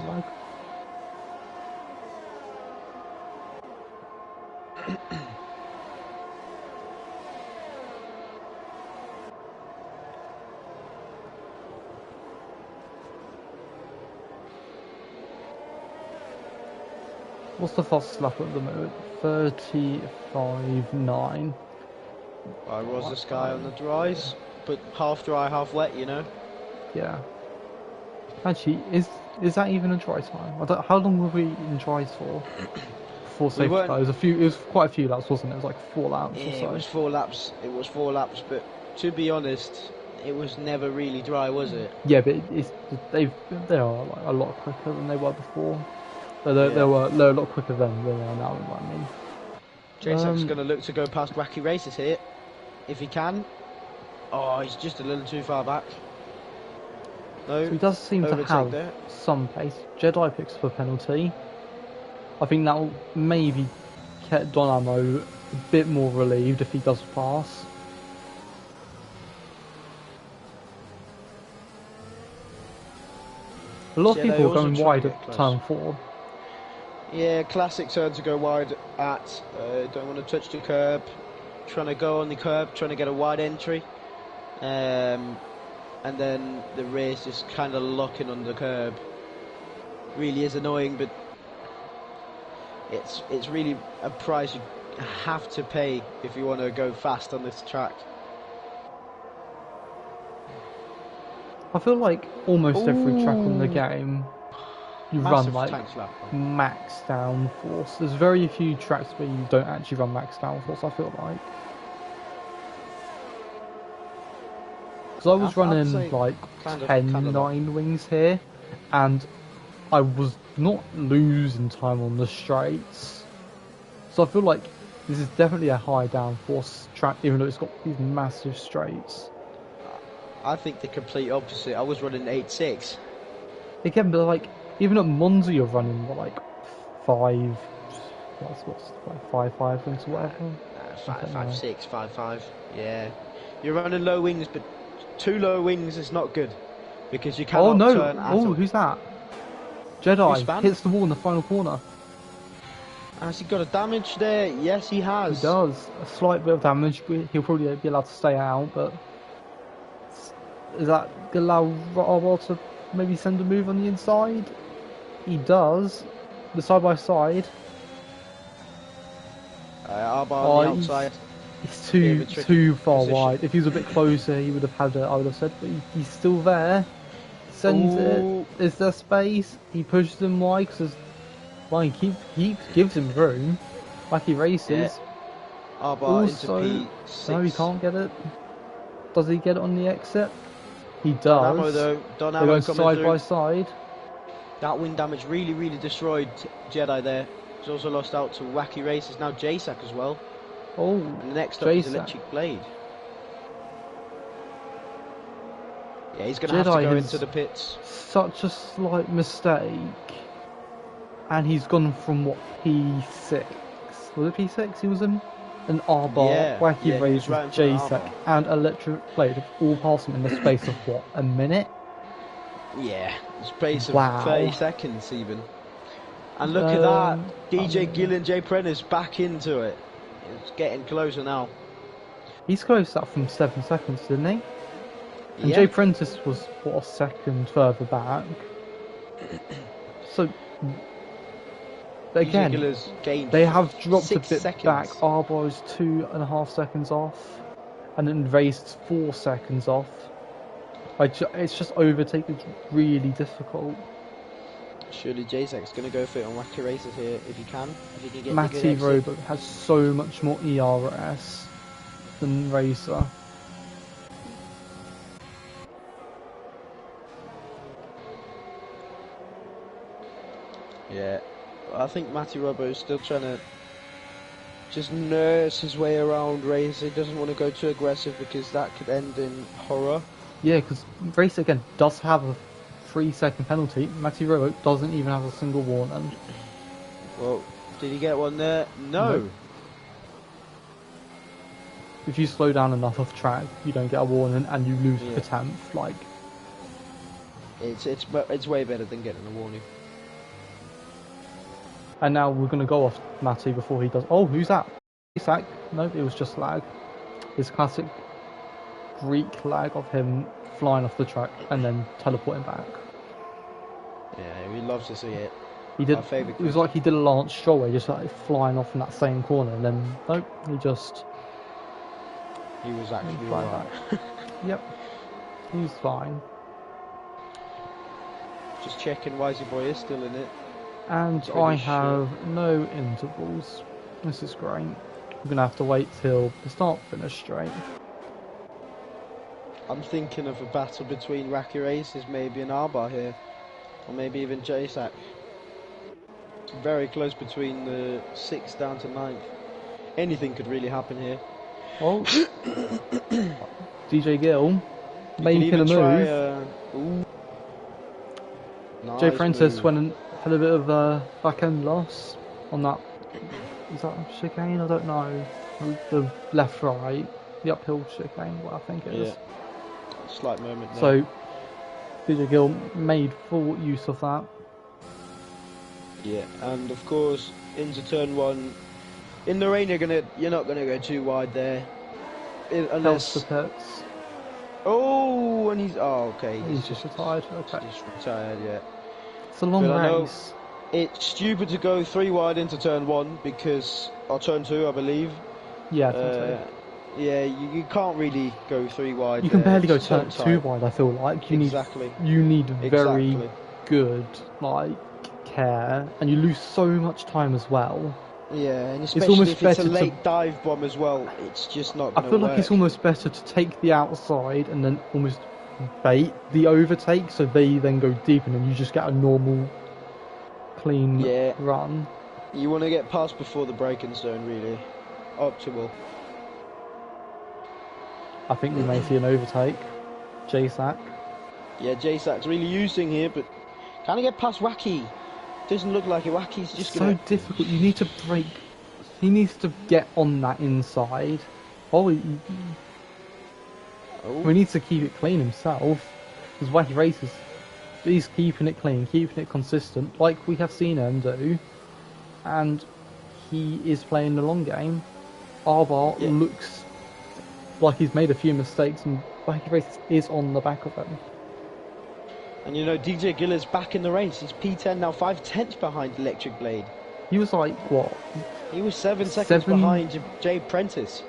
What's the fastest lap at the moment? 35.9. I was the sky on the dries, but half dry, half wet, you know? Yeah. Actually, is that even a dry time? How long were we in dries for? Before safety car? It was quite a few laps, wasn't it? It was like 4 laps or so. It was 4 laps. It was 4 laps, but to be honest, it was never really dry, was it? Yeah, but they are like a lot quicker than they were before. They were a lot quicker then than they are now. I mean. Jasak's going to look to go past Wacky Races here, if he can. Oh, he's just a little too far back. No, so he does seem to have there. some pace. Jedi picks up a penalty. I think that will maybe get Dynamo a bit more relieved if he does pass. A lot of people are going wide at turn 4. Yeah, classic turn to go wide at. Don't want to touch the curb. Trying to go on the curb, trying to get a wide entry. And then the race just kind of locking on the curb. Really is annoying, but it's really a price you have to pay if you want to go fast on this track. I feel like almost every track on the game you Massive run like max downforce. There's very few tracks where you don't actually run max downforce, I feel like. Because I was running like 10-9 wings here, and I was not losing time on the straights. So I feel like this is definitely a high downforce track, even though it's got these massive straights. I think the complete opposite. I was running 8.6. Again, but like, even at Monza you're running what, like 5... What's like 5 wings or whatever? 5.6, 5.5. Yeah. You're running low wings, but too low wings is not good. Because you cannot turn at all. Who's that? Jedi hits the wall in the final corner. Has he got a damage there? Yes, he has. He does. A slight bit of damage. He'll probably be allowed to stay out, but... Is that going to allow Rotwell to maybe send a move on the inside? He does. The side by side. Arbar on the outside. He's too far wide. If he was a bit closer, he would have had it, I would have said, but he's still there. Sends it. Is there space? He pushes him wide because he gives him room. Like he races. Yeah. Arbar into P6. No, he can't get it. Does he get it on the exit? He does. Dynamo though. Dynamo They're going coming side by side. That wind damage really destroyed Jedi there. He's also lost out to Wacky Races. Now Jasak as well. Oh, and the next up is Electric Blade. Yeah, he's going to have to go into the pits. Such a slight mistake. And he's gone from what, P6? Was it P6 he was in? An R-bar, Wacky Races, Jasak, and Electric Blade have all passed him in the space of what, a minute? Yeah, space of 30 seconds even. And look at that, DJ Gill and Jay Prentice back into it. It's getting closer now. He's closed that from 7 seconds, didn't he? And Jay Prentice was, what, a second further back. So, again, they have dropped a bit back. Arbar is 2.5 seconds off, and then raced 4 seconds off. It's just overtaking. It's really difficult. Surely Jasak's going to go for it on Wacky Races here if he can. If he can get Matty Robo has so much more ERS than Racer. Yeah, I think Matty Robo is still trying to just nurse his way around Racer. He doesn't want to go too aggressive because that could end in horror. Yeah, because Racer again does have a 3-second penalty. Matty Robo doesn't even have a single warning. Well, did he get one there? No. If you slow down enough off track, you don't get a warning and you lose the 10th. Like, it's way better than getting a warning. And now we're going to go off Matty before he does. Oh, who's that? Jasak? No, it was just lag. His classic Greek lag of him flying off the track and then teleporting back. Yeah, we love to see it. He did. It was like he did a Lance Stroll where he just like flying off in that same corner, and then nope, he was actually right. Yep, he was fine. Just checking, Wisey Boy is still in it. And I have no intervals. This is great. We're gonna have to wait till the start finish straight. I'm thinking of a battle between Wacky Races, maybe an Arbar here, or maybe even Jasak. It's very close between the 6th down to 9th. anything could really happen here. Oh, DJ Gill You could making a even move. try, ooh. Jay Nice Prentice move. went and had a bit of a back end loss on that. Is that a chicane? I don't know. The left right, the uphill chicane. What I think it is. Yeah. Slight moment there. So DJ Gill made full use of that. Yeah, and of course into turn 1. In the rain, you're not gonna go too wide there, Helps the unless. pits. Oh, and okay. He's just retired. Okay. Just retired, yeah. It's a long But I know race. it's stupid to go 3 wide into turn 1 because, or turn 2, I believe. Yeah, I think so. Yeah, you can't really go 3 wide. You can there. barely go It's so too tight. wide. I feel like you Exactly. need very Exactly. good care, and you lose so much time as well. Yeah, and almost especially if it's a better to- late dive bomb as well, it's just not I going to feel work. like it's almost better to take the outside and then almost bait the overtake, so they then go deep, and then you just get a normal, clean Yeah. run. You want to get past before the braking zone, really. Optimal. I think we may see an overtake. J-Sack. Yeah, J-Sack's really using here, but can he get past Wacky? Doesn't look like it. Wacky's just It's so going to... difficult. You need to break. He needs to get on that inside. Oh, he needs to keep it clean himself. Because Wacky races, he's keeping it clean, keeping it consistent, like we have seen him do. And he is playing the long game. Arbar Yeah. looks like he's made a few mistakes, and Wacky races is on the back of him. And you know, DJ Giller's back in the race. He's P10 now, 5/10 behind Electric Blade. He was like, what? He was 7 seconds behind Jay Prentice.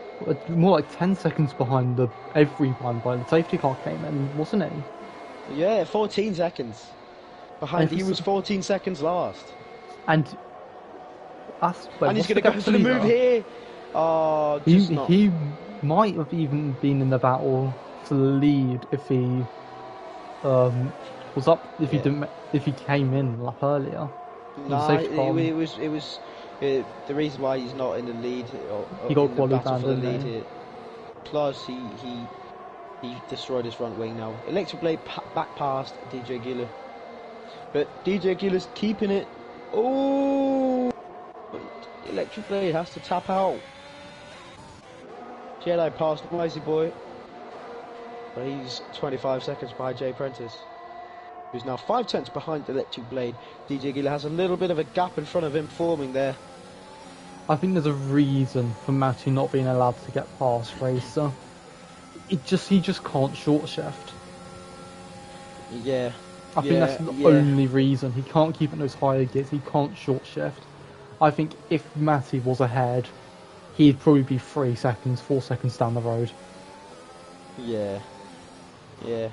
More like 10 seconds behind everyone by the safety car came in, wasn't he? Yeah, 14 seconds behind. He was 14 seconds last. And And he's going to go for the move here. Oh, just not. He might have even been in the battle to lead if he was up. If he didn't, if he came in like earlier. Nah, it was the reason why he's not in the lead. He got in the battle qualified, for the didn't lead he? here. Plus, he destroyed his front wing now. Electric Blade back past DJ Giller, but DJ Giller's keeping it. Oh, Electric Blade has to tap out. Jedi passed Wisey Boy, but he's 25 seconds behind Jay Prentice, who's now 5/10 behind Electric Blade. DJ Giller has a little bit of a gap in front of him forming there. I think there's a reason for Matty not being allowed to get past Racer. He just can't short shift. Yeah. I think that's the only reason. He can't keep in those higher gears, he can't short shift. I think if Matty was ahead, he'd probably be 3 seconds, 4 seconds down the road. Yeah. Yeah.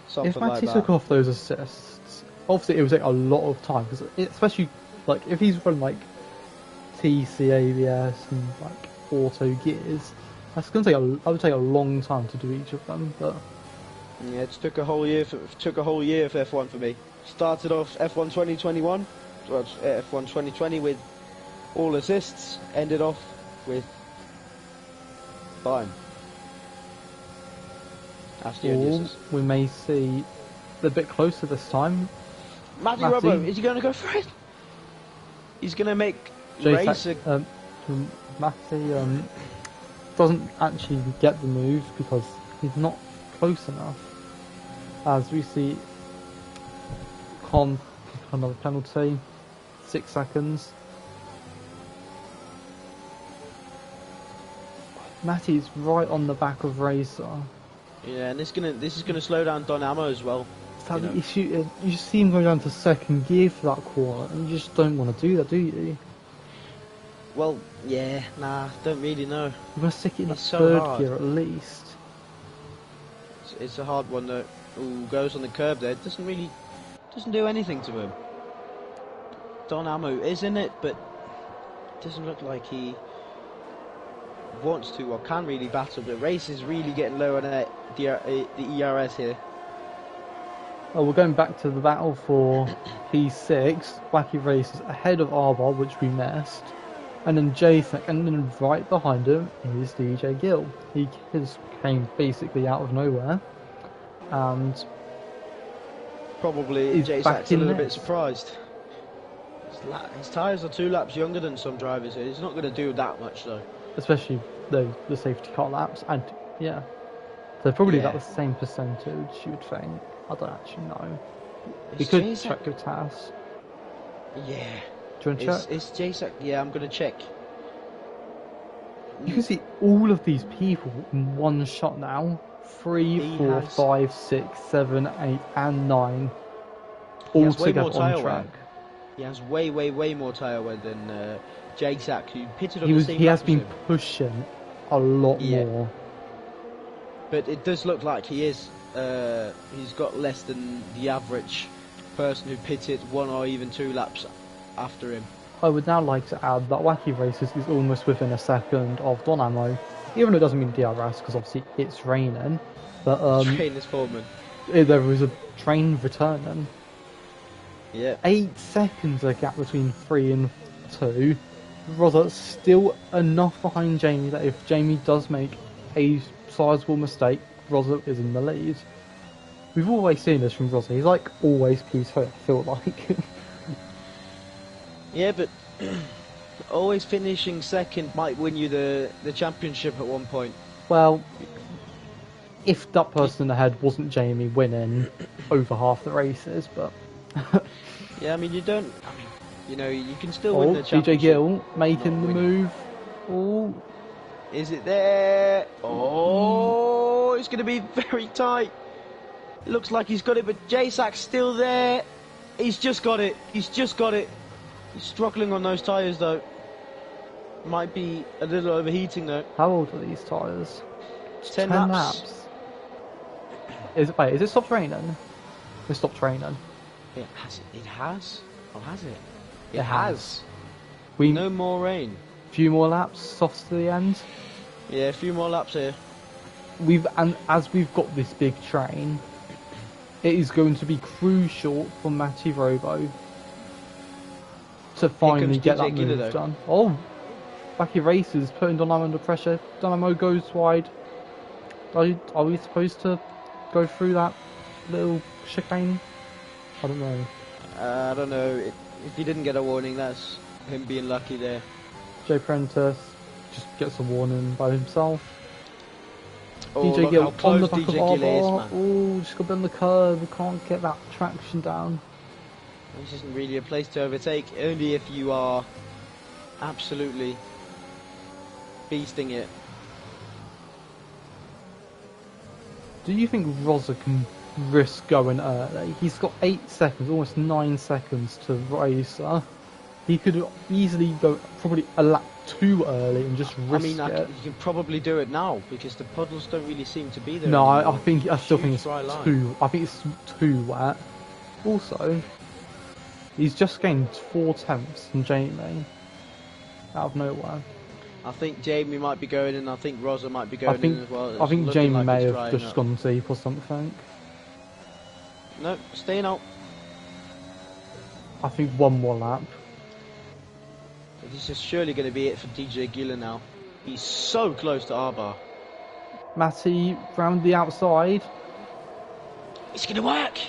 Something If Matty like took that. off those assists, obviously it would take a lot of time, because especially like if he's running like TC, ABS and like auto gears, that's gonna that would take a long time to do each of them. But Yeah, it took a whole year. Took a whole year of F1 for me. Started off F1 2021, well, F1 2020 with all assists. Ended off with time. That's the only we may see a bit closer this time. Matty Matty. Robbo, is he going to go for it? He's going to make race. Matty doesn't actually get the move because he's not close enough. As we see, another penalty, 6 seconds. Matty's right on the back of Racer. Yeah, and this is gonna slow down Don Ammo as well. That's the issue. You just see him go down to second gear for that corner, and you just don't want to do that, do you? Well, yeah, nah, don't really know. You want to stick it in It's the so third hard. gear at least. It's a hard one though. Ooh, goes on the curb there. Doesn't do anything to him. Don Ammo is in it, but doesn't look like he wants to or can really battle. The race is really getting low on the ERS here. Oh, we're going back to the battle for P6. Wacky Races ahead of Arbar, which we missed. And then Jason, and then right behind him is DJ Gill. He just came basically out of nowhere, and Probably he's J-Sac's back a in little bit this. surprised. His tyres are 2 laps younger than some drivers, so he's not going to do that much though. Especially the safety car laps, and yeah, they're probably about Yeah. the same percentage, you would think. I don't actually know. We Is could J-Sac- check with Taz. Yeah. Do you want to check? Is J-Sac... Yeah, I'm going to check. You can see all of these people in one shot now. 3, He 4, has- 5, 6, 7, 8, and 9. He All has way more together on tyre wear. track. He has way more tyre wear than J-Sac, who pitted on He the was. same He lap has as been him. pushing a lot Yeah. more. But it does look like he is. He's got less than the average person who pitted 1 or even 2 laps after him. I would now like to add that Wacky Races is almost within a second of Donamo, even though it doesn't mean DRS because obviously it's raining. But Train this Foreman. there was a train returning. Yeah. 8 seconds a gap between 3 and 2. Rosa still enough behind Jamie that if Jamie does make a sizable mistake, Rosa is in the lead. We've always seen this from Rosa. He's like always P2, I feel like. Yeah, but always finishing second might win you the championship at one point. Well, if that person ahead wasn't Jamie winning over half the races, but... Yeah, I mean, you don't... I mean, you know, you can still win the DJ championship. Gill making not the win. move. Oh, Is it there? Oh, it's going to be very tight. It looks like he's got it, but J-Sac's still there. He's just got it. He's just got it. He's struggling on those tyres, though. Might be a little overheating, though. how old are these tyres? 10 laps. Is it stopped raining? It stopped raining. It has. It has? Oh, has it? It has. We no more rain. Few more laps, soft to the end. Yeah, a few more laps here. And as we've got this big train, it is going to be crucial for Matty Robo to finally get DJ that Giller, move though. done. Oh, Wacky Races putting Dynamo under pressure. Dynamo goes wide. Are we supposed to go through that little chicane? I don't know. I don't know. If he didn't get a warning, that's him being lucky there. Jay Prentice just gets a warning by himself. Oh, DJ look Gill how on close the back DJ of Gill is, Arbor. man. Oh, just got to bend the curve. We can't get that traction down. This isn't really a place to overtake, only if you are absolutely beasting it. Do you think Rosa can risk going early? He's got 8 seconds, almost 9 seconds to race. He could easily go probably a lap too early and just risk I mean, it. you can probably do it now because the puddles don't really seem to be there. No, I anymore. still think Huge it's dry line. too. I think it's too wet. Also, he's just gained 4 tenths from Jamie out of nowhere. I think Jamie might be going in. I think Rosa might be going in as well. I It's think looking Jamie like may it's have drying just up. gone deep or something. No, staying out. I think one more lap. This is surely going to be it for DJ Giller now. He's so close to Arbar. Matty round the outside. It's going to work.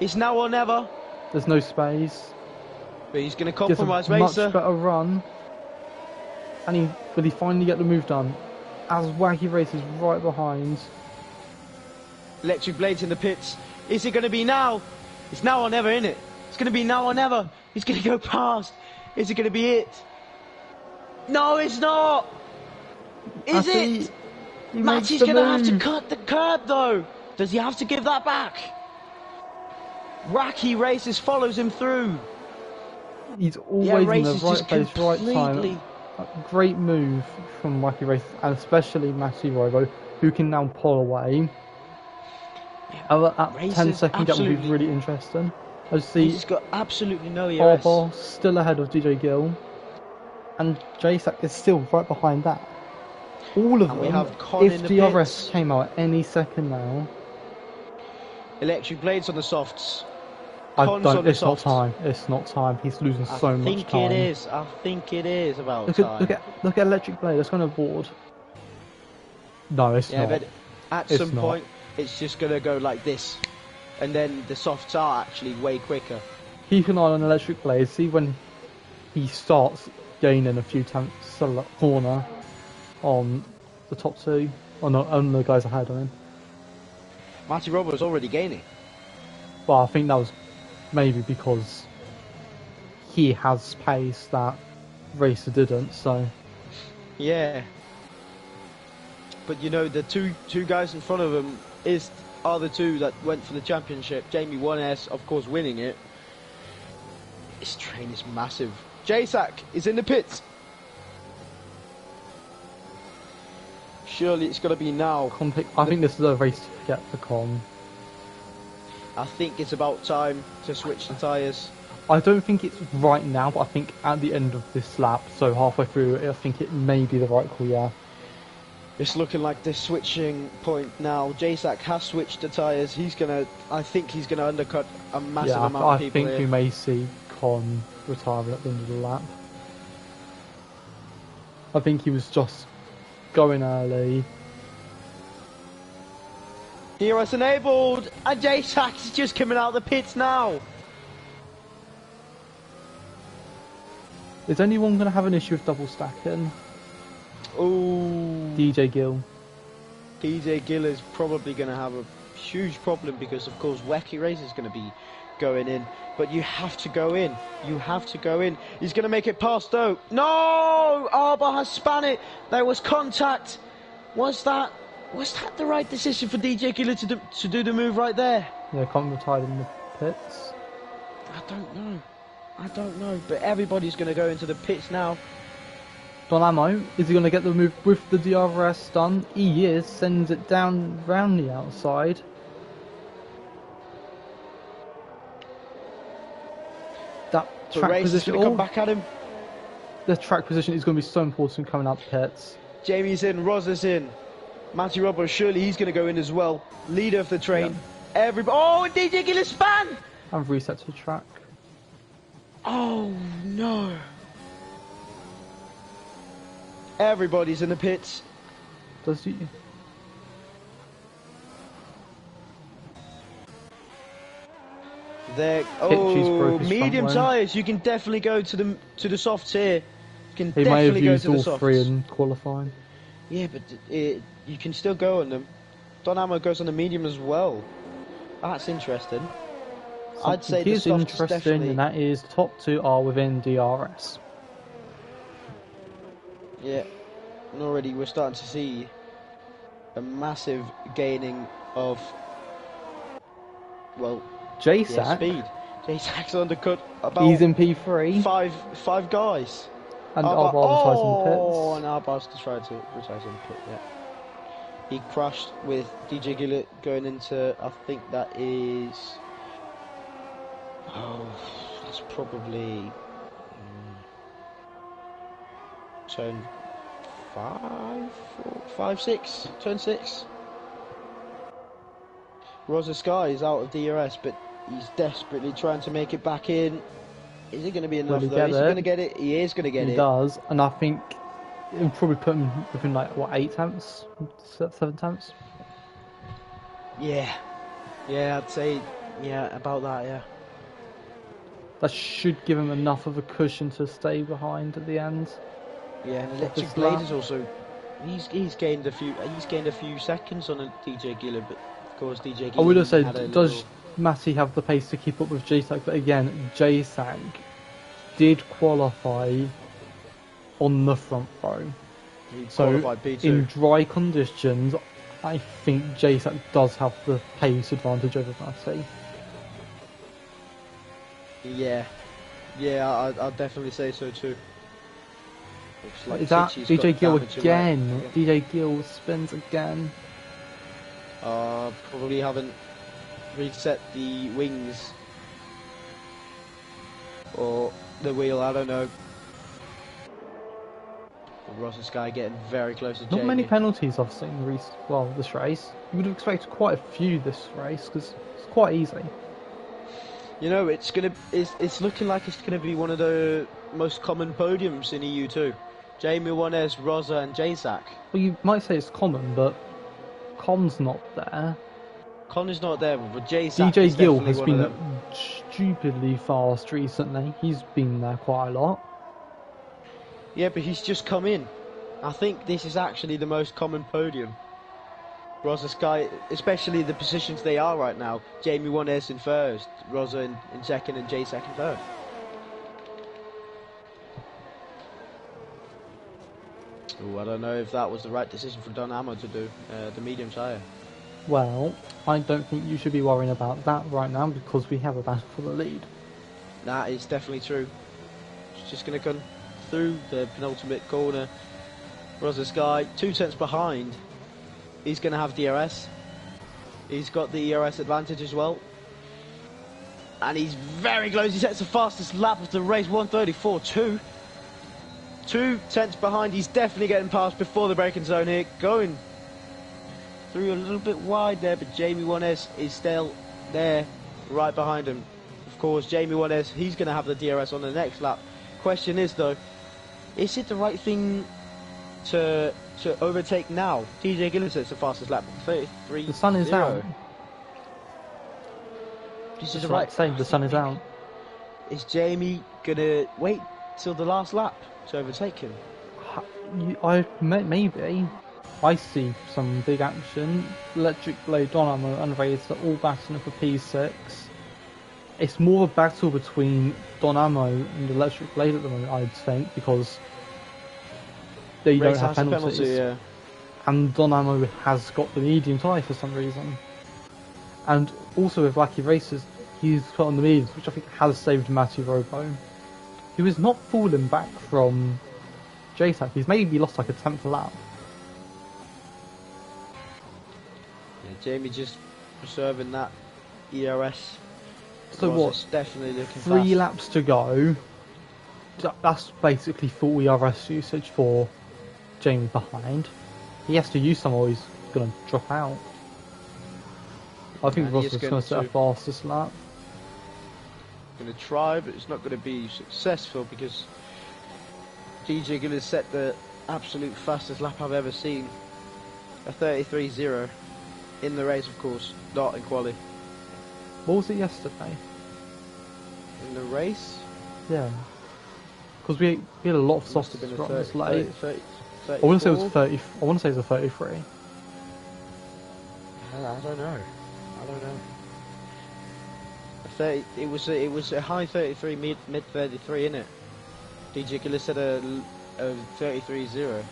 It's now or never. There's no space. But he's going to Gets a compromise much Racer. better run. And will he finally get the move done? As Wacky Race is right behind. Electric Blades in the pits. Is it going to be now? It's now or never, isn't it? It's going to be now or never. He's going to go past. Is it going to be it? No, it's not. Is it? Matty's going to have to cut the curb, though. Does he have to give that back? Wacky Races follows him through. He's always in the Races right just place, right completely... time. A great move from Wacky Race, and especially Matty Robo, who can now pull away. At 10 second gap would be really interesting. I see He's got absolutely no ERS. Arbor still ahead of DJ Gill, and JSAC is still right behind that. All of And them, we have Con if in the DRS pits. came out any second now. Electric Blades on the softs. I Cons don't. on the It's not softs. time. It's not time. He's losing so much think time. it is. I think it is about Look time. at Electric Blade. Let's go on a board. No, it's Yeah, not. but at It's some not. point, it's just gonna go like this, and then the softs are actually way quicker. Keep an eye on Electric Blade. See when he starts gaining a few tenths of the corner on the top two. Oh no, on the guys ahead of him. Marty Roberts already gaining. But I think that was maybe because he has pace that Racer didn't. So Yeah. But you know, the two guys in front of him are the two that went for the championship. Jamie 1S, of course, winning it. This train is massive. J-Sack is in the pits. Surely it's got to be now. I think this is a race to forget for Con. I think it's about time to switch the tyres. I don't think it's right now, but I think at the end of this lap, so halfway through, I think it may be the right call, yeah. It's looking like the switching point now. J-Sack has switched the tyres. I think he's gonna undercut a massive amount of people I think here. we may see Con retiring at the end of the lap. I think he was just going early. DRS enabled, and J-Sack is just coming out of the pits now. Is anyone going to have an issue with double stacking? Ooh. DJ Gill. DJ Gill is probably going to have a huge problem because, of course, Wacky Race is going to be going in. But you have to go in. You have to go in. He's going to make it past, though. No! Arba has span it. There was contact. Was that the right decision for DJ Gill to do the move right there? Yeah, Con retired in the pits. I don't know. But everybody's going to go into the pits now. Don Ammo, is he going to get the move with the DRS done? He is, sends it down round the outside. That The track race is position, going to come back at him. the track position is going to be so important coming out the pits. Jamie's in, Roz is in. Matty Roberts, surely he's going to go in as well. Leader of the train. Yeah. Everybody. Oh, and DJ Gill is span! And reset to the track. Oh, no. Everybody's in the pits. Does he? There. Oh, medium tyres. You can definitely go to the softs here. You can He may have definitely go used to the all softs. three in qualifying. Yeah, but you can still go on them. Don Ammo goes on the medium as well. That's interesting. I'd say the is softs interesting, definitely. and that is the top two are within DRS. Yeah, and already we're starting to see a massive gaining of, well, J-Sack, speed. J-Sack's undercut about he's in P3, five guys. and Arbar retired in the Oh, pits. and Arbar's tried to retire in the pit, yeah. He crashed with DJ Gillett going into, I think that is, that's probably turn 6, turn 6. Rosa Sky is out of DRS, but he's desperately trying to make it back in. Is it going to be enough though? Is he going to get it? He is going to get it. He does, and I think it'll probably put him within like, what, 8 tenths? 7 tenths? Yeah. Yeah, I'd say, yeah, about that, yeah. That should give him enough of a cushion to stay behind at the end. Yeah, and Electric This Blade lap. is also, he's gained a few seconds on a DJ Gillett, but of course DJ Gillett I would have said, had a does little- Matty have the pace to keep up with J-Sack? But again, J-Sack did qualify on the front row. he So, qualified P2. in dry conditions, I think J-Sack does have the pace advantage over Matty. Yeah, I'd definitely say so too. Looks like Is that Sitchi's DJ got Gill damage again? away. DJ Gill spins again. Probably haven't reset the wings or the wheel, I don't know. Ross and Sky getting very close to Not Jamie. many penalties I've seen this race. You would have expected quite a few this race because it's quite easy. You know, it's looking like it's gonna be one of the most common podiums in EU2. Jamie Wanez, Rosa, and Jacek. Well, you might say it's common, but Con's not there. Con is not there, but Jacek DJ is Gill definitely has one been of them. stupidly fast recently. He's been there quite a lot. Yeah, but he's just come in. I think this is actually the most common podium. Rosa Sky, especially the positions they are right now. Jamie Wanez in first, Rosa in second, and Jacek in third. Ooh, I don't know if that was the right decision for Don Ammo to do, the medium tire. Well, I don't think you should be worrying about that right now because we have a battle for the lead. That is definitely true. It's just going to come through the penultimate corner. Rosa Sky, 2 tenths behind. He's going to have DRS. He's got the ERS advantage as well. And he's very close. He sets the fastest lap of the race, 1:34.2. 2 tenths behind. He's definitely getting past before the braking zone here. Going through a little bit wide there, but Jamie Wanez is still there, right behind him. Of course, Jamie Wanez, he's going to have the DRS on the next lap. Question is, though, is it the right thing to overtake now? TJ Gillis sets the fastest lap, 33. The sun is out. This Just is like saying the sun is out. Is Jamie gonna wait till the last lap to overtake him? Maybe. I see some big action. Electric Blade, Donamo and Razor all battling for P6. It's more of a battle between Donamo and Electric Blade at the moment, I'd think, because they don't have penalties. Yeah. And Donamo has got the medium tyre for some reason. And also with Wacky Races, he's put on the mediums, which I think has saved Matty Robo, who is not falling back from JSAC. He's maybe lost like a 10th lap. Yeah, Jamie just preserving that ERS. So what? Definitely looking 3 fast. laps to go. That's basically full ERS usage for Jamie behind. He has to use some or he's going to drop out. I think Ross is going to set a fastest lap. Going to try, but it's not going to be successful because DJ Gillis set the absolute fastest lap I've ever seen. A 33.0 in the race, of course, not in quali. What was it yesterday? In the race? Yeah. Because we had a lot of Must have soft been a drops 30, late. 30, I want to say it was 30. I want to say it was a 33. I don't know. It was a high 33, mid 33, innit? DJ Gillis said a 33.0.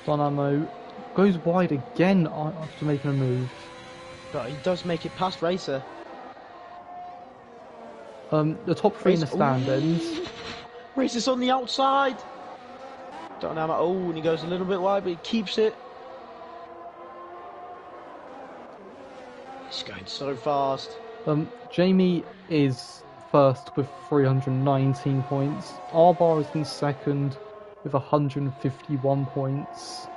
Donamo goes wide again after making a move. But he does make it past Racer. The top 3 in the standings. Racer's on the outside. Donamo, and he goes a little bit wide, but he keeps it. He's going so fast. Jamie is first with 319 points. Arbar is in second with 151 points.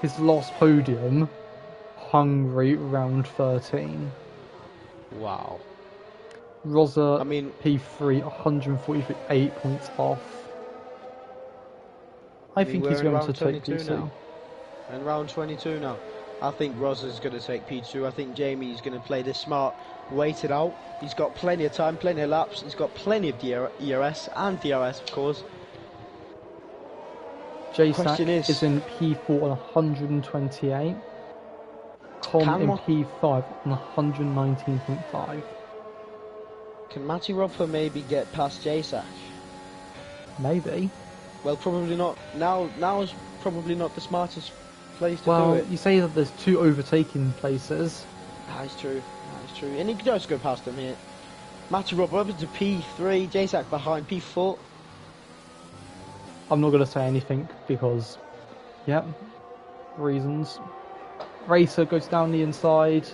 His last podium, Hungary, round 13. Wow. Rosa, P3, 148 points off. I think he's going to take P2 now. And round 22 now. I think Rosa's going to take P2. I think Jamie's going to play this smart, wait it out. He's got plenty of time, plenty of laps. He's got plenty of ERS and DRS, of course. JSAC is in P4 on 128. Con in P5 on 119.5. Can Matty Roper maybe get past JSAC? Maybe. Well, probably not. Now is probably not the smartest place to do Well, it. you say that there's 2 overtaking places. That is true. And he does go past them here. Matty Roper up to P3, JSAC behind P4. I'm not going to say anything because, yep, reasons. Racer goes down the inside.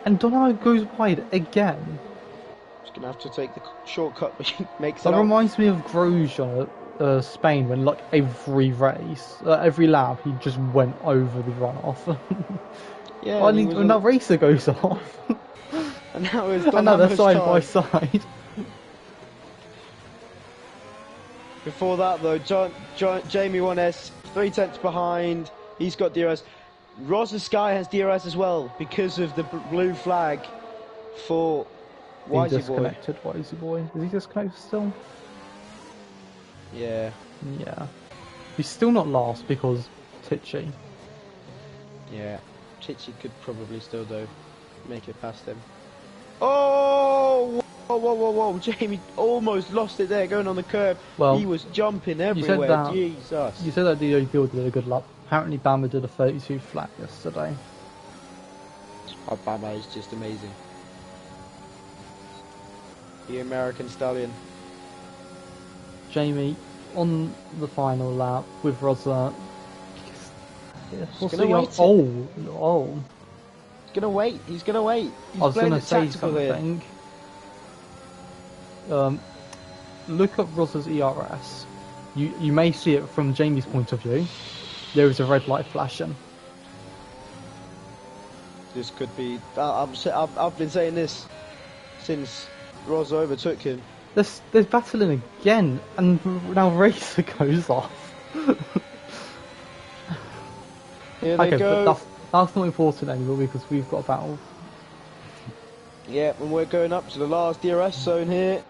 And Donamo goes wide again. He's going to have to take the shortcut, but he makes it That out. reminds me of Grosjean at Spain when, like, every race, every lap, he just went over the runoff. Yeah, Now Racer goes off. And now it's And now they're Donnamo's side by time. side. Before that, though, Jamie 1S, 3/10 behind. He's got DRS. Rosa Sky has DRS as well because of the blue flag for He Wisey Boy. disconnected, Wisey Boy. Is he disconnected still? Yeah, Yeah. He's still not last because Tichy. yeah. Chichi could probably still, though, make it past him. Oh! Whoa, whoa, whoa, whoa. Jamie almost lost it there going on the curb. Well, he was jumping everywhere. Jesus. You said that DJ Gill did a good lap. Apparently Bama did a 32 flat yesterday. Obama is just amazing. The American stallion. Jamie, on the final lap with Rosa. He's gonna wait. Oh. He's gonna wait. He's gonna wait. He's I was playing going to it say tactical something. Look up Rosa's ERS. You may see it from Jamie's point of view. There is a red light flashing. This could be. I've been saying this since Rosa overtook him. There's battling again, and now Racer goes off. Here they go. But that's not important anymore because we've got a battle. Yeah, and we're going up to the last DRS zone here.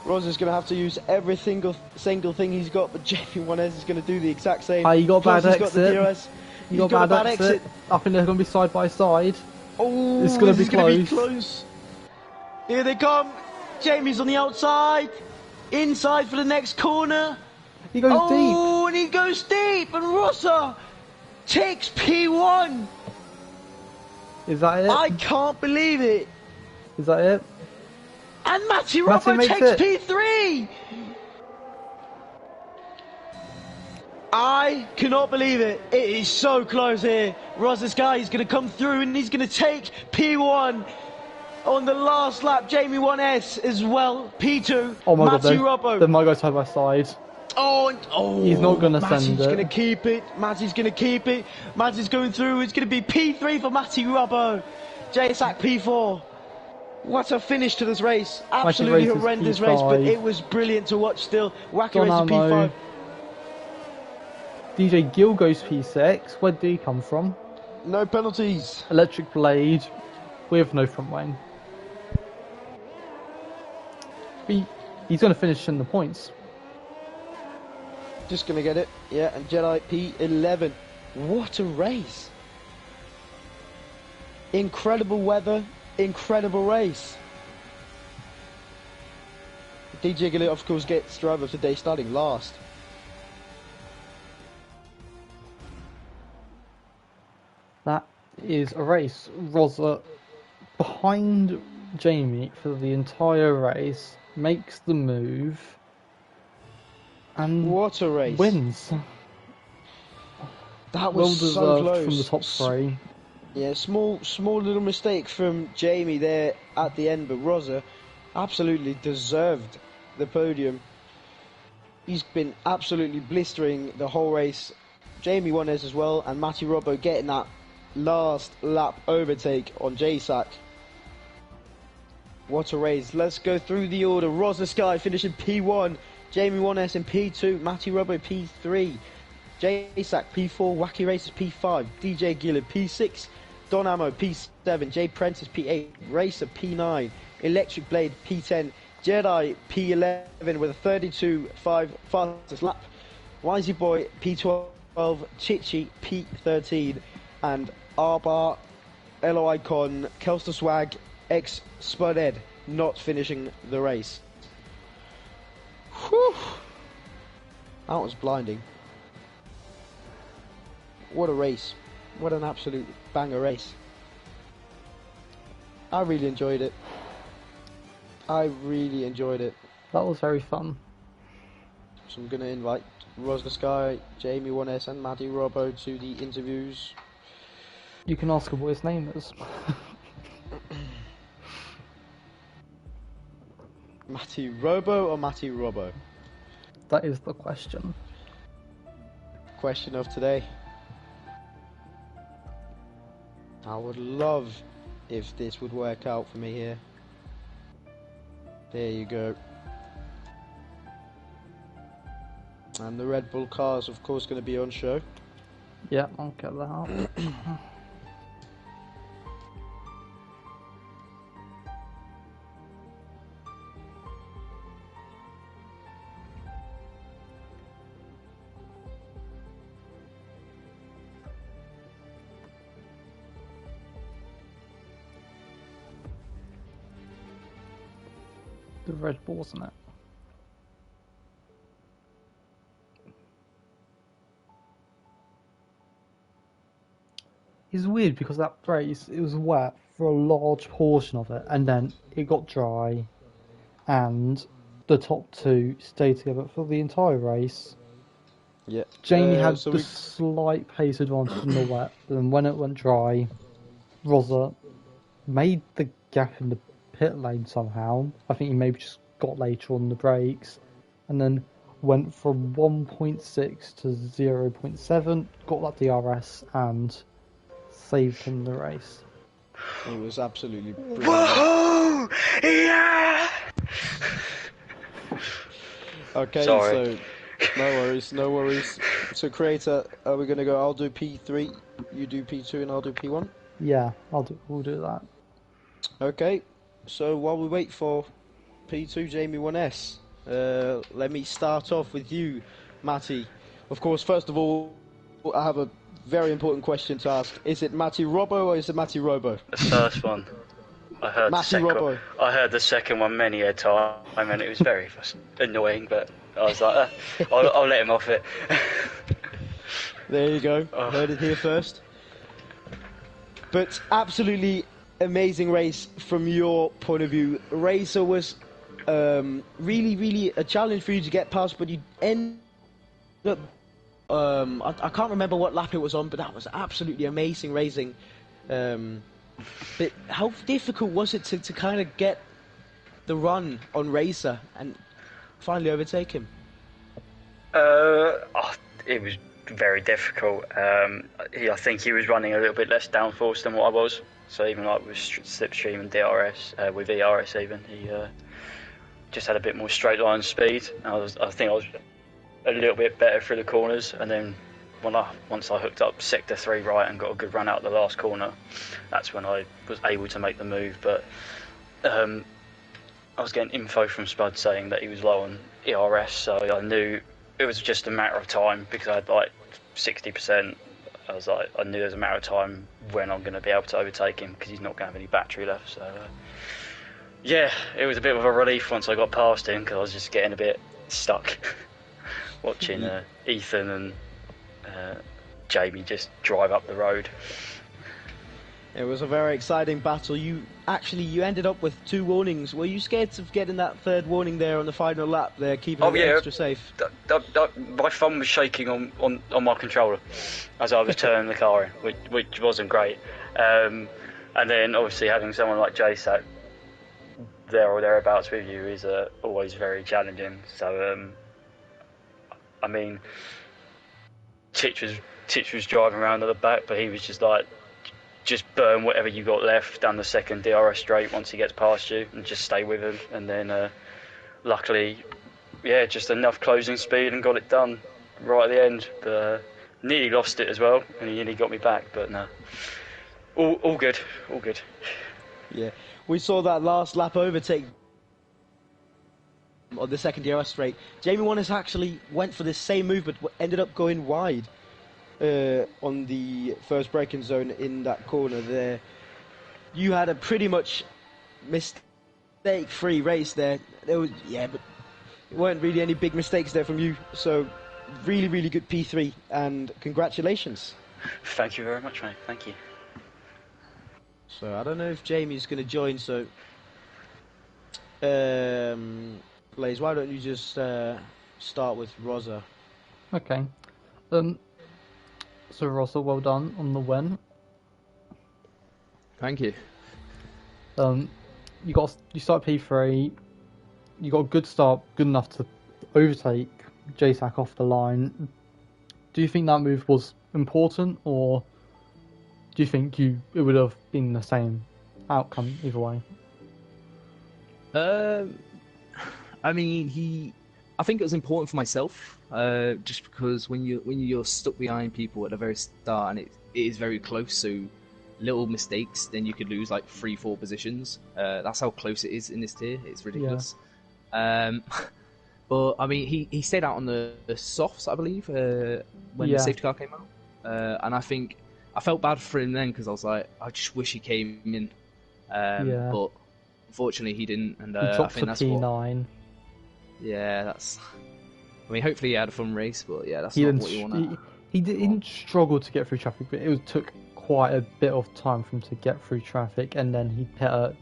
Rosa's going to have to use every single thing he's got, but Jamie 1S is going to do the exact same. You got a bad exit. Got the DRS. You got a bad exit. I think they're going to be side by side. Oh, it's going to be close. Here they come. Jamie's on the outside. Inside for the next corner. He goes deep. Oh, and he goes deep. And Rosa takes P1. Is that it? I can't believe it. Is that it? And Matty Robbo takes P3. I cannot believe it. It is so close here. Rosa's guy is going to come through and he's going to take P1 on the last lap. Jamie 1S as well. P2. Oh my Matty God, Robbo. they might go side by side. Oh, he's not going to send it. Matty's going to keep it. Matty's going to keep it. Matty's going through. It's going to be P3 for Matty Robbo. J-Sack P4. What a finish to this race. Absolutely horrendous race, but it was brilliant to watch still. Wacky race to P5. DJ Gill goes P6. Where did he come from? No penalties. Electric Blade with no front wing. He's going to finish in the points. Just going to get it. Yeah, and Jedi P11. What a race. Incredible weather. Incredible race. DJ Gillett, of course, gets driver of the day starting last. That is a race. Rosa behind Jamie for the entire race, makes the move, and what a race. Wins. That was well so close. From the top three. Yeah, small little mistake from Jamie there at the end, but Rosa absolutely deserved the podium. He's been absolutely blistering the whole race. Jamie 1S as well, and Matty Robbo getting that last lap overtake on J-Sack. What a race. Let's go through the order. Rosa Sky finishing P1, Jamie 1S in P2, Matty Robbo P3, J-Sack P4, Wacky Racers P5, DJ Gillard P6, Don Ammo P7, Jay Prentice P8, Racer P9, Electric Blade P10, Jedi P11 with a 32.5 fastest lap, Wisey Boy P12, Chichi P13, and R-Bar, LO Icon, Kelster Swag, X Spudhead not finishing the race. Whew. That was blinding. What a race. What an absolute banger race. I really enjoyed it. I really enjoyed it. That was very fun. So I'm going to invite Rosa Sky, Jamie 1S and Matty Robbo to the interviews. You can ask him what his name is. Matty Robbo or Matty Robbo? That is the question. Question of today. I would love if this would work out for me here. There you go. And the Red Bull car is of course going to be on show. Yeah, I'll get that out. The Red Bull's in it. It's weird because that race, it was wet for a large portion of it, and then it got dry, and the top two stayed together for the entire race. Yeah. Jamie had the slight pace advantage in the wet, but then when it went dry, Rosa made the gap in the pit lane somehow. I think he maybe just got later on the brakes, and then went from 1.6 to 0.7, got that DRS, and saved him the race. It was absolutely brilliant. Woohoo! Yeah! Okay, Sorry. so no worries. So Creator, are we gonna go? I'll do P3, you do P2, and I'll do P1. Yeah, we'll do that. Okay. So while we wait for P2, Jamie 1S, let me start off with you, Matty. Of course, first of all, I have a very important question to ask. Is it Matty Robbo or is it Matty Robo? The first one. I heard Matty Robbo. I heard the second one many a time, and it was very annoying. But I was like, I'll let him off it. There you go. Oh. Heard it here first. But absolutely amazing race from your point of view. Racer was really a challenge for you to get past, but you ended up. I can't remember what lap it was on, but that was absolutely amazing racing. But how difficult was it to kind of get the run on Racer and finally overtake him? It was very difficult. I think he was running a little bit less downforce than what I was. So even like with slipstream and DRS, with ERS even, he just had a bit more straight line speed. I think I was a little bit better through the corners, and then once I hooked up sector 3 right and got a good run out the last corner, that's when I was able to make the move. But I was getting info from Spud saying that he was low on ERS, so I knew it was just a matter of time because I had like 60%. I knew there was a matter of time when I'm going to be able to overtake him because he's not going to have any battery left. So yeah, it was a bit of a relief once I got past him because I was just getting a bit stuck. Watching Ethan and Jamie just drive up the road. It was a very exciting battle. You ended up with 2 warnings. Were you scared of getting that 3rd warning there on the final lap there, keeping it extra safe? My thumb was shaking on my controller as I was turning the car in, which wasn't great. And then obviously having someone like JSAC there or thereabouts with you is always very challenging. So I mean, Titch was driving around at the back, but he was just like, just burn whatever you got left down the second DRS straight once he gets past you, and just stay with him. And then, luckily, just enough closing speed and got it done right at the end. But nearly lost it as well, and he nearly got me back. But no, all good. Yeah, we saw that last lap overtake on the second DRS straight. Jamie Warnes actually went for the same move, but ended up going wide on the first braking zone in that corner there. You had a pretty much mistake-free race there. But there weren't really any big mistakes there from you. So really good P3, and congratulations. Thank you very much, mate. Thank you. So I don't know if Jamie's going to join, so Blaze, why don't you just start with Rosa? Okay. So Rosa, well done on the win. Thank you. You start P3. You got a good start, good enough to overtake JSAC off the line. Do you think that move was important, or do you think it would have been the same outcome either way. I mean, I think it was important for myself, just because when you're stuck behind people at the very start and it is very close, so little mistakes, then you could lose like 3-4 positions. That's how close it is in this tier. It's ridiculous. Yeah. But I mean, he stayed out on the softs, I believe, when the safety car came out, and I think I felt bad for him then because I was like, I just wish he came in, but unfortunately he didn't, and he dropped I think to that's P9. Yeah, that's. I mean, hopefully he had a fun race, but yeah, that's not what you want. He didn't struggle to get through traffic, but it took quite a bit of time for him to get through traffic, and then he hit a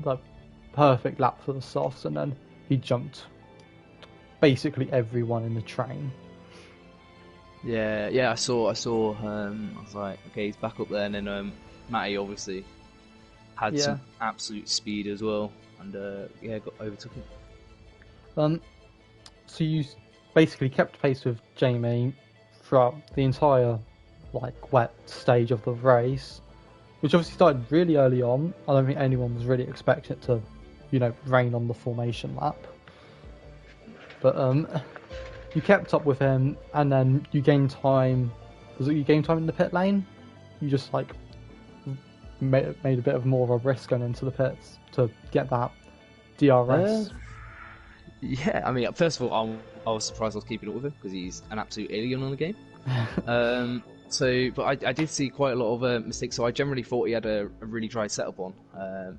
perfect lap for the softs, and then he jumped basically everyone in the train. Yeah, I saw. I was like, okay, he's back up there, and then Matty obviously had some absolute speed as well, and overtook him. So you basically kept pace with Jamie throughout the entire wet stage of the race, which obviously started really early on. I don't think anyone was really expecting it to, rain on the formation lap. But you kept up with him, and then you gained time. Was it you gained time in the pit lane? You just made a bit of more of a risk going into the pits to get that DRS. Yeah, I mean, first of all, I was surprised I was keeping up with him because he's an absolute alien on the game. But I did see quite a lot of mistakes. So I generally thought he had a really dry setup on.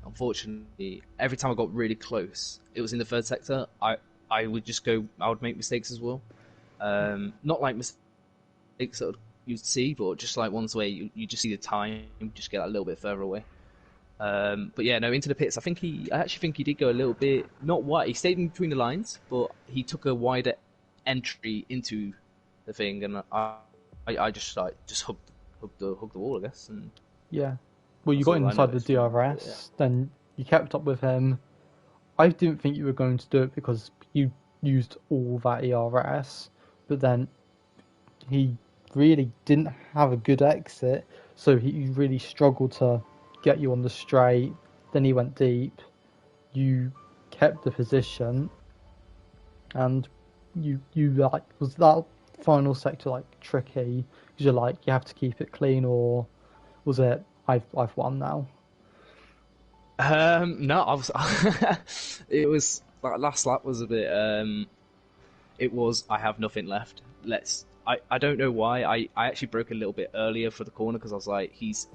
Unfortunately, every time I got really close, it was in the third sector. I would just go. I would make mistakes as well. Not like mistakes that you'd see, but just like ones where you just see the time, just get a little bit further away. But yeah, no, into the pits. I actually think he did go a little bit not wide. He stayed in between the lines, but he took a wider entry into the thing, and I just hugged the wall, I guess. And yeah, well, you got inside the DRS, then you kept up with him. I didn't think you were going to do it because you used all that ERS, but then he really didn't have a good exit, so he really struggled to get you on the straight. Then he went deep. You kept the position, and you was that final sector tricky because you have to keep it clean, or was it I've won now? No, I was. It was last lap was a bit. It was I have nothing left. I don't know why. I actually broke a little bit earlier for the corner because I was like he's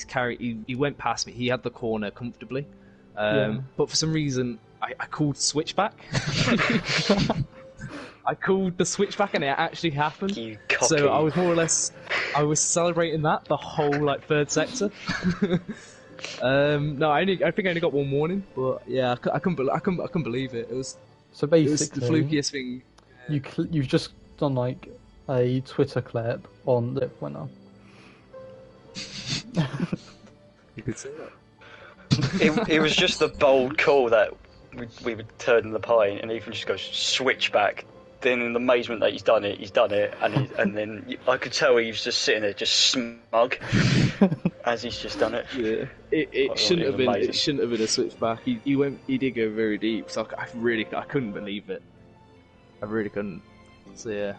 carried. He went past me. He had the corner comfortably. But for some reason I called switchback. I called the switchback and it actually happened. You cocky. So I was more or less celebrating that the whole third sector. No, I think I only got one warning, but yeah, I couldn't believe it. It was basically it was the flukiest thing. You've just done a Twitter clip on the winner. You could say that. It was just the bold call that we would turn the pine, and Ethan just goes switch back. Then in the amazement that he's done it, and then I could tell he was just sitting there, just smug, as he's just done it. Yeah, it shouldn't have been. Amazing. It shouldn't have been a switchback. He did go very deep, so I couldn't believe it. I really couldn't. So yeah.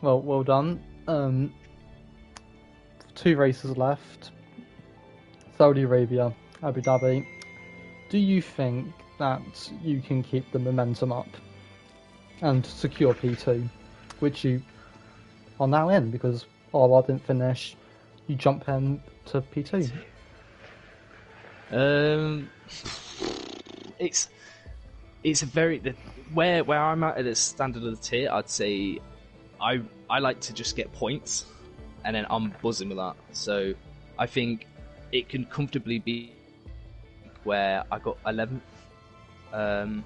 Well done. 2 races left. Saudi Arabia, Abu Dhabi. Do you think that you can keep the momentum up and secure P2, which you are now in because RR didn't finish? You jump in to P2. It's a very where I'm at the standard of the tier. I'd say I like to just get points, and then I'm buzzing with that. So I think it can comfortably be where I got 11th, and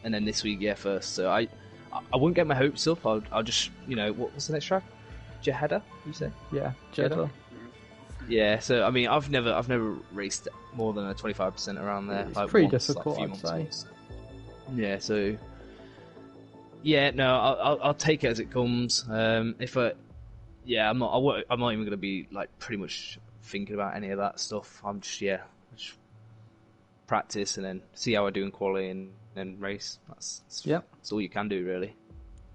then this week first. So I wouldn't get my hopes up. I'll just what was the next track? Jeddah, you say? Yeah, Jeddah. Yeah. So I mean, I've never raced more than a 25% around there. It's pretty difficult, I'd say. Yeah. So. Yeah, no, I'll take it as it comes. I'm not even gonna be pretty much thinking about any of that stuff. I'm just practice and then see how I do in quali and then race. That's all you can do, really.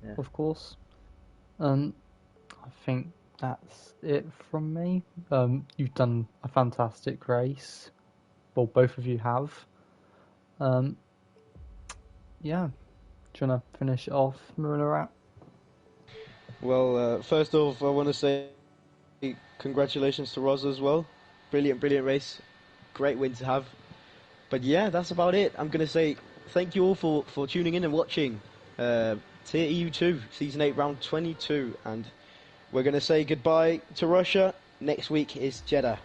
Yeah. Of course. I think that's it from me. You've done a fantastic race. Well, both of you have. Yeah. Do you want to finish it off, Marilla? Well, first off, I want to say congratulations to Roz as well. Brilliant race. Great win to have. But yeah, that's about it. I'm going to say thank you all for tuning in and watching Tier EU2 Season 8 Round 22. And we're going to say goodbye to Russia. Next week is Jeddah.